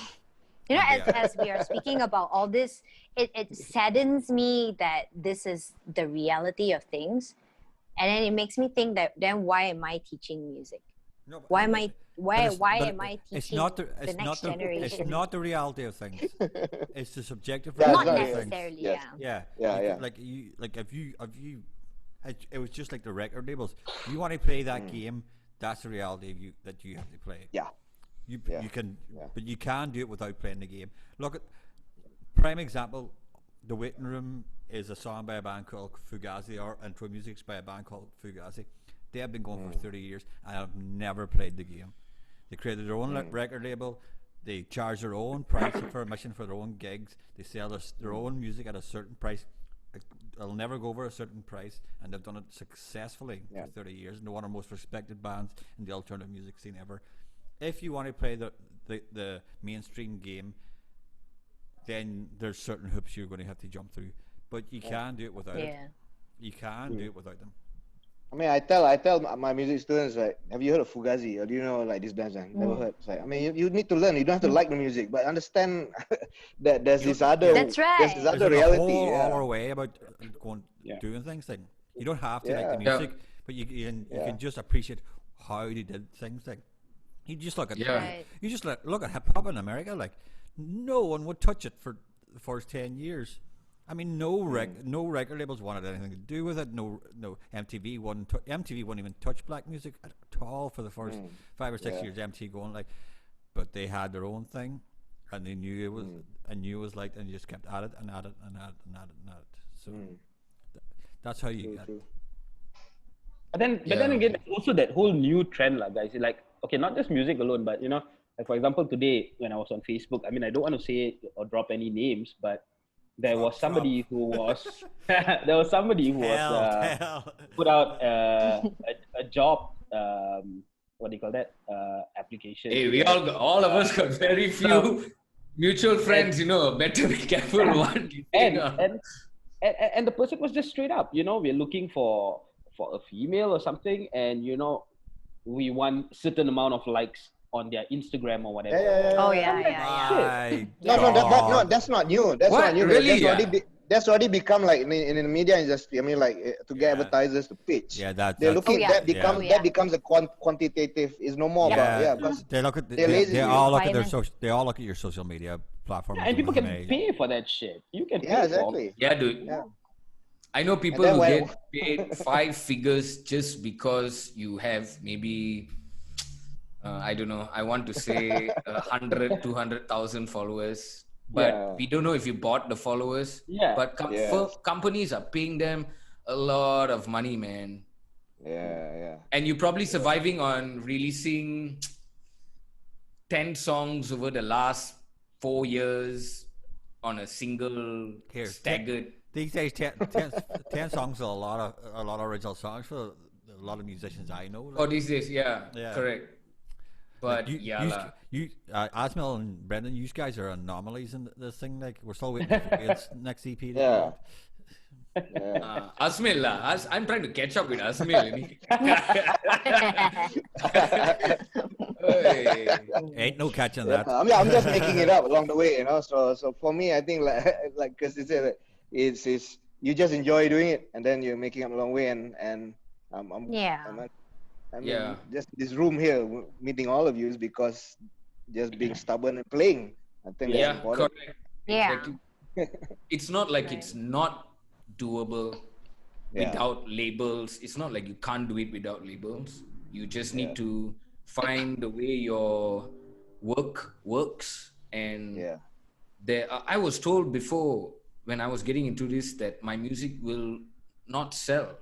D: You know,
A: And they
D: as we are speaking about all this, it saddens me that this is the reality of things. And then it makes me think that then why am I teaching music?
A: no, but-
D: Why
A: no,
D: am
A: but-
D: I
A: but
D: why
A: but
D: am I
A: it's
D: teaching
A: not
D: the
A: it's
D: next
A: not the
D: generation?
A: it's not the reality of things. It's the subjective
C: Yeah,
D: Not
C: it's
A: reality
C: not-
A: of things.
D: necessarily,
C: Yes.
D: yeah.
A: Yeah,
C: Yeah, yeah.
A: like if you, it was just like the record labels. You want to play that game, that's the reality of you that you have to play.
C: Yeah.
A: You
C: Yeah.
A: you can,
C: Yeah.
A: but you can do it without playing the game. Look at prime example. The Waiting Room is a song by a band called Fugazi, or intro music's by a band called Fugazi. They have been going for 30 years and have never played the game. They created their own record label. They charge their own price for admission for their own gigs. They sell their own music at a certain price. It'll never go over a certain price, and they've done it successfully
C: Yeah.
A: for 30 years. And they're one of the most respected bands in the alternative music scene ever. If you want to play the mainstream game, then there's certain hoops you're going to have to jump through. But you can do it without it.
D: Yeah.
A: You can do it without them.
C: I mean, I tell my music students, like, have you heard of Fugazi, or do you know like these bands? Never heard. It's like, I mean, you need to learn. You don't have to like the music, but understand that there's this other.
D: That's right.
C: There's this
A: There's
C: other
A: a
C: reality.
A: whole
C: Yeah.
A: other way about going
E: Yeah.
A: doing things. Like you don't have to like the
C: Yeah.
A: music, but you can
C: Yeah.
A: just appreciate how they did things. Like you just look at
B: Yeah.
D: Right.
A: you just look at hip hop in America. Like no one would touch it for the first 10 years. I mean, no record labels wanted anything to do with it. No MTV wouldn't even touch black music at all for the first 5 or 6
C: Yeah.
A: years. MTV going like, but they had their own thing, and they knew it was like, and you just kept at it and at it and at it and at it and at it. So that's how you get.
C: True.
E: But then again, also that whole new trend, like guys, like okay, not just music alone, but you know, like for example, today when I was on Facebook, I mean, I don't want to say or drop any names, but there was somebody who was
A: Hell.
E: put out a job, what do you call that, application.
B: Hey, all of us got very few mutual friends. You know, better be careful what you think of.
E: and the person was just straight up, you know, we're looking for a female or something, and you know, we want certain amount of likes on their Instagram or whatever.
D: Oh yeah, yeah, yeah.
C: No, that's not new. That's
B: What?
C: not new.
B: Really?
C: That's already become like in the media industry. I mean, like to get advertisers to pitch.
A: Yeah, that's
C: They're looking.
D: yeah.
C: That becomes a quantitative. Is no more about because
A: they look at
C: they're lazy.
A: they all look at their
D: Requirement.
A: they all look at your social media platform.
E: Yeah, and people can pay for that shit. You can pay
C: yeah,
E: for
C: exactly.
B: Yeah, dude.
C: Yeah.
B: I know people
C: then
B: who
C: when-
B: get paid 5 figures just because you have maybe, I don't know, I want to say 100, 200,000 followers. But
C: Yeah.
B: we don't know if you bought the followers.
E: Yeah.
B: But companies are paying them a lot of money, man.
C: Yeah.
B: And you're probably surviving on releasing 10 songs over the last 4 years on a single
A: Here,
B: staggered.
A: These days, 10 songs are a lot of original songs for a lot of musicians I know.
B: Oh, these days, yeah,
A: Yeah.
B: correct. But
A: you,
B: yeah,
A: Asmil and Brendan, you guys are anomalies in this thing. Like we're still waiting for its next EP. to come
C: Yeah.
A: out.
C: Yeah.
B: Asmil lah. I'm trying to catch up with Asmil. Hey.
A: Ain't no catching
C: Yeah,
A: that.
C: I mean, I'm just making it up along the way, you know. So for me, I think like Kirsten said, it's you just enjoy doing it, and then you're making up a long way, and
D: Yeah.
C: I mean,
B: Yeah.
C: just this room here, meeting all of you is because just being stubborn and playing. I think that's
B: Yeah,
C: important.
B: correct.
D: Yeah.
B: Exactly. It's not like it's not doable
C: Yeah.
B: without labels. It's not like you can't do it without labels. You just need to find the way your work works. And
C: Yeah.
B: I was told before when I was getting into this that my music will not sell.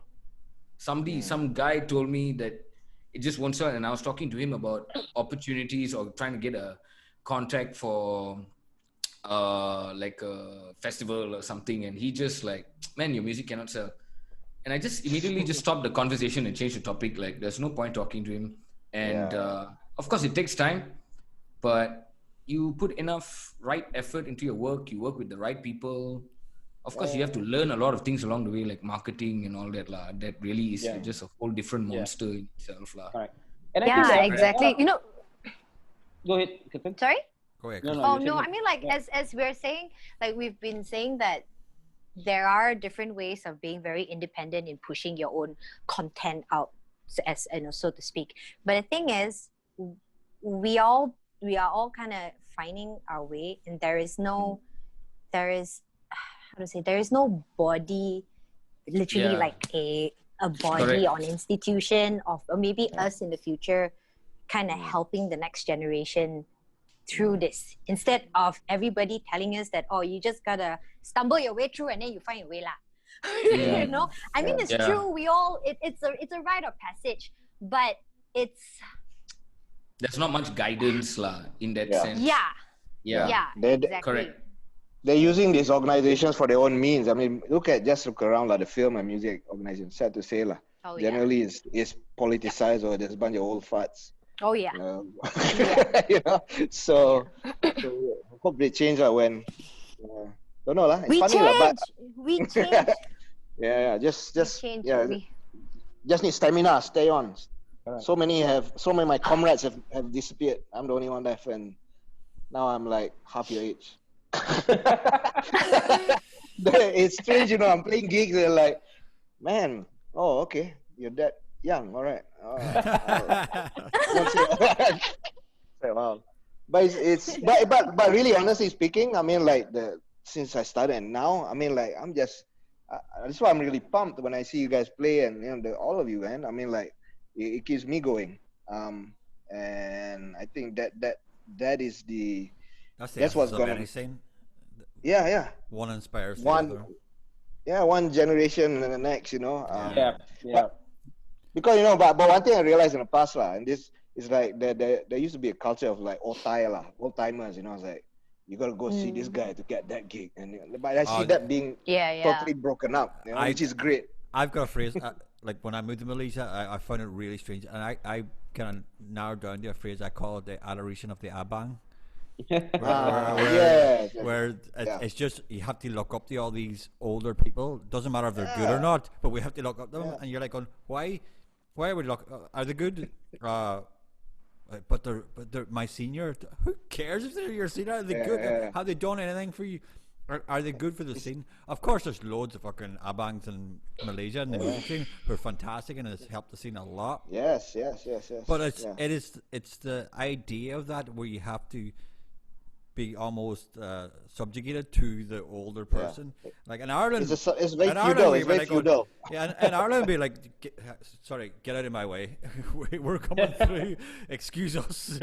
B: Some guy told me that it just won't sell, and I was talking to him about opportunities or trying to get a contract for like a festival or something, and he just like, man, your music cannot sell. And I just immediately just stopped the conversation and changed the topic. Like, there's no point talking to him. And of course, it takes time, but you put enough right effort into your work. You work with the right people, of course, you have to learn a lot of things along the way, like marketing and all that, lah. That really is just a whole different monster in itself, lah.
E: Correct. And I think
D: Yeah,
E: that
D: exactly. You know,
E: go ahead, Kirsten.
D: sorry?
A: Go ahead.
E: No,
A: Chris.
E: no,
D: Oh
E: you're
D: no,
E: saying
D: I mean like
E: yeah.
D: as we're saying, like we've been saying that there are different ways of being very independent in pushing your own content out, as you know, so to speak. But the thing is, we are all kind of finding our way, and there is how to say, there is no body, literally
B: Yeah.
D: like a body
B: Correct.
D: or an institution of, or maybe us in the future, kind of helping the next generation through this, instead of everybody telling us that, oh, you just gotta stumble your way through and then you find your way lah. You know, I mean, it's true, we all, it's a rite of passage, but it's
B: There's not much guidance, lah, in that sense.
D: yeah
C: They-
D: exactly.
B: Correct.
C: They're using these organizations for their own means. I mean, look around, like the film and music organization. Sad to say, lah.
D: Oh yeah.
C: Generally, it's politicized, or there's a bunch of old farts.
D: Oh yeah.
C: You know, so hope they change when. Don't know lah. It's
D: We
C: funny lah, but
D: change.
C: yeah, just
D: change.
C: yeah, just need stamina. Stay on.
E: Correct.
C: So many of my comrades have disappeared. I'm the only one left, and now I'm like half your age. It's strange, you know. I'm playing gigs, and like, man, oh okay, you're that young, all right. Wow. But but really, honestly speaking, I mean, like since I started and now, I mean, like that's why I'm really pumped when I see you guys play, and you know, all of you, man. I mean, like it keeps me going. And I think that is that's what's gonna. Yeah.
A: One inspires the
C: One.
A: other.
C: Yeah, one generation and the next, you know.
E: Yeah.
C: Because you know, but one thing I realized in the past, and this is like there used to be a culture of like old timers, you know. It's like you gotta go see this guy to get that gig, but I see that being totally broken up, you know, which is great.
A: I've got a phrase like when I moved to Malaysia, I found it really strange, and I kind of narrowed down to a phrase. I call it the adoration of the abang. Where it's just you have to look up to all these older people. Doesn't matter if they're good or not, but we have to look up to them, and you're like, why are we are they good? But they're my senior. Who cares if they're your senior? Are they good? Have they done anything for you? Are they good for the scene? Of course, there's loads of fucking abangs in Malaysia and the music scene who are fantastic and it's helped the scene a lot.
C: Yes.
A: But it's the idea of that where you have to be almost subjugated to the older person. Like in Ireland,
C: it's very feudal. It's very feudal.
A: Yeah, and Ireland be like, get out of my way. We're coming through. Excuse us.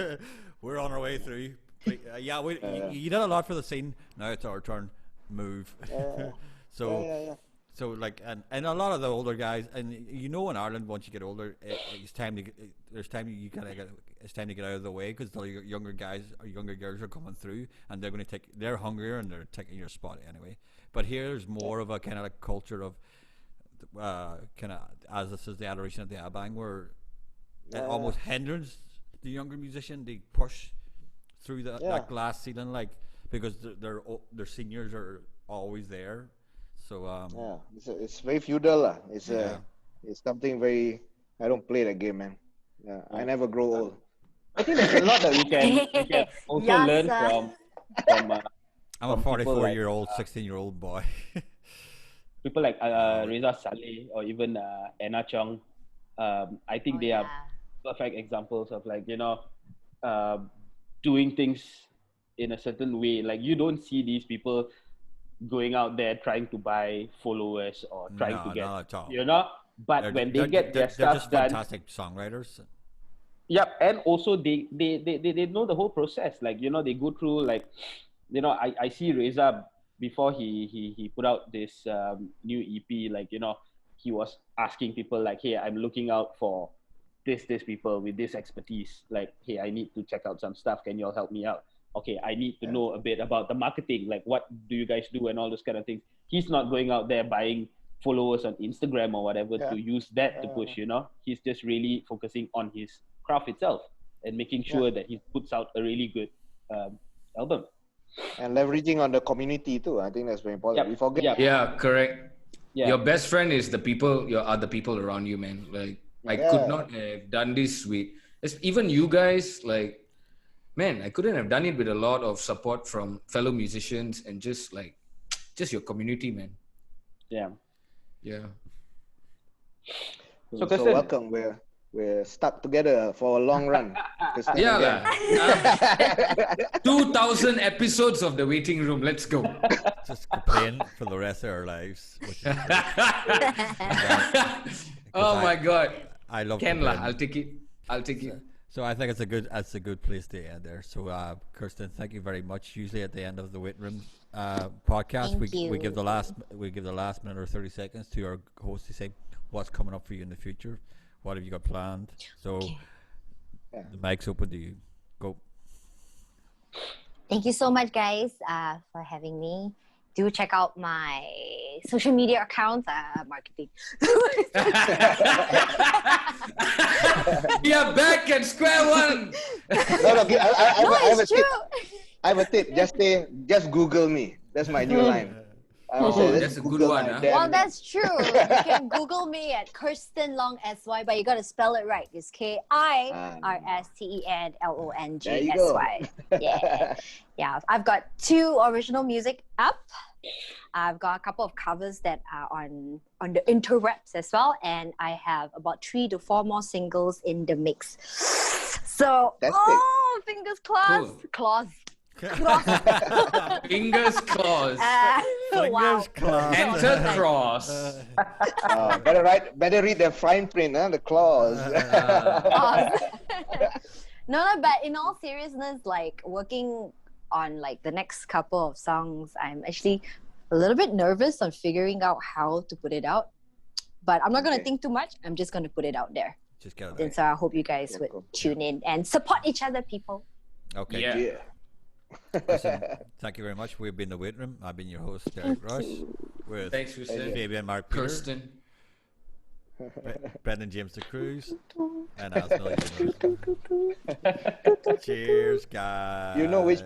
A: We're on our way through. You did a lot for the scene. Now it's our turn. Move. So like, and a lot of the older guys, and you know, in Ireland, once you get older, it's time to get out of the way because the younger guys or younger girls are coming through, and they're hungrier and they're taking your spot anyway. But here's more of a kind of like culture of, kind of as this is the adoration of the abang, where it almost hinders the younger musician. They push through that glass ceiling, like because their seniors are always there. So
C: it's very feudal. It's something very. I don't play that game, man. Yeah, I never grow old.
E: I think there's a lot that we can also learn from.
A: I'm a 44-year-old, 16-year-old boy.
E: People like Reza Saleh or even Anna Chong. I think they are perfect examples of like, you know, doing things in a certain way. Like you don't see these people going out there trying to buy followers or trying to get, you know, but when they get their stuff
A: just
E: done,
A: fantastic songwriters.
E: Yep, and also they know the whole process. Like, you know, they go through like, you know, I see Reza before he put out this new EP. Like, you know, he was asking people like, hey, I'm looking out for this people with this expertise. Like, hey, I need to check out some stuff. Can you all help me out? Okay, I need to know a bit about the marketing. Like, what do you guys do and all those kind of things. He's not going out there buying followers on Instagram or whatever to use that to push, you know. He's just really focusing on his craft itself and making sure that he puts out a really good album.
C: And leveraging on the community too. I think that's very important.
E: Yep.
C: We forget.
E: Yep.
B: Yeah, correct.
E: Yeah.
B: Your best friend is the people, your other people around you, man. Like I could not have done this with even you guys. Like, man, I couldn't have done it with a lot of support from fellow musicians and just your community, man.
E: Yeah.
B: Yeah.
E: So,
C: So
E: Kirsten,
C: welcome. We're stuck together for a long run. Kirsten
B: Yeah,
C: again.
B: lah. 2,000 episodes of The Waiting Room. Let's go.
A: Just complain for the rest of our lives. Which is
B: Oh my God.
A: I love
B: Ken lah,
A: complaining.
B: I'll take it.
A: So I think that's a good place to end there. So Kirsten, thank you very much. Usually at the end of the Waiting Room podcast, we give the last minute or 30 seconds to our host to say what's coming up for you in the future. What have you got planned? So the mic's open to you. Go.
D: Thank you so much, guys, for having me. Do check out my social media accounts, marketing.
B: We are back at square one.
C: No, I have a
D: it's
C: tip.
D: true.
C: I have a tip. Just Google me. That's my new line. I would say,
B: Oh,
C: just
B: that's a good
C: Google
B: one,
C: my
B: huh?
C: damn-
D: Well, that's true. You can Google me at Kirsten Long SY, but you got to spell it right. It's
C: There you go.
D: KIRSTENLONGSY. Yeah. Yeah. I've got 2 original music up. I've got a couple of covers that are on the interwebs as well, and I have about 3 to 4 more singles in the mix. So,
C: That's
D: fingers crossed.
B: Fingers crossed.
D: Wow.
A: crossed.
B: Enter cross.
C: Better read the fine print, huh? The clause.
D: No, but in all seriousness, like working on like the next couple of songs, I'm actually a little bit nervous on figuring out how to put it out. But I'm not gonna think too much. I'm just gonna put it out there.
A: Just get it.
D: And so I hope you guys would
C: cool.
D: tune in and support each other, people.
A: Okay.
B: Yeah.
C: Yeah.
A: Listen, thank you very much. We've been the Waiting Room. I've been your host, Derek Rush, with
B: Thanks, Kirsten.
A: Fabian Mark Peter,
B: Kirsten.
A: Brendan James the Cruz, and Asmel. Cheers, guys.
C: You know which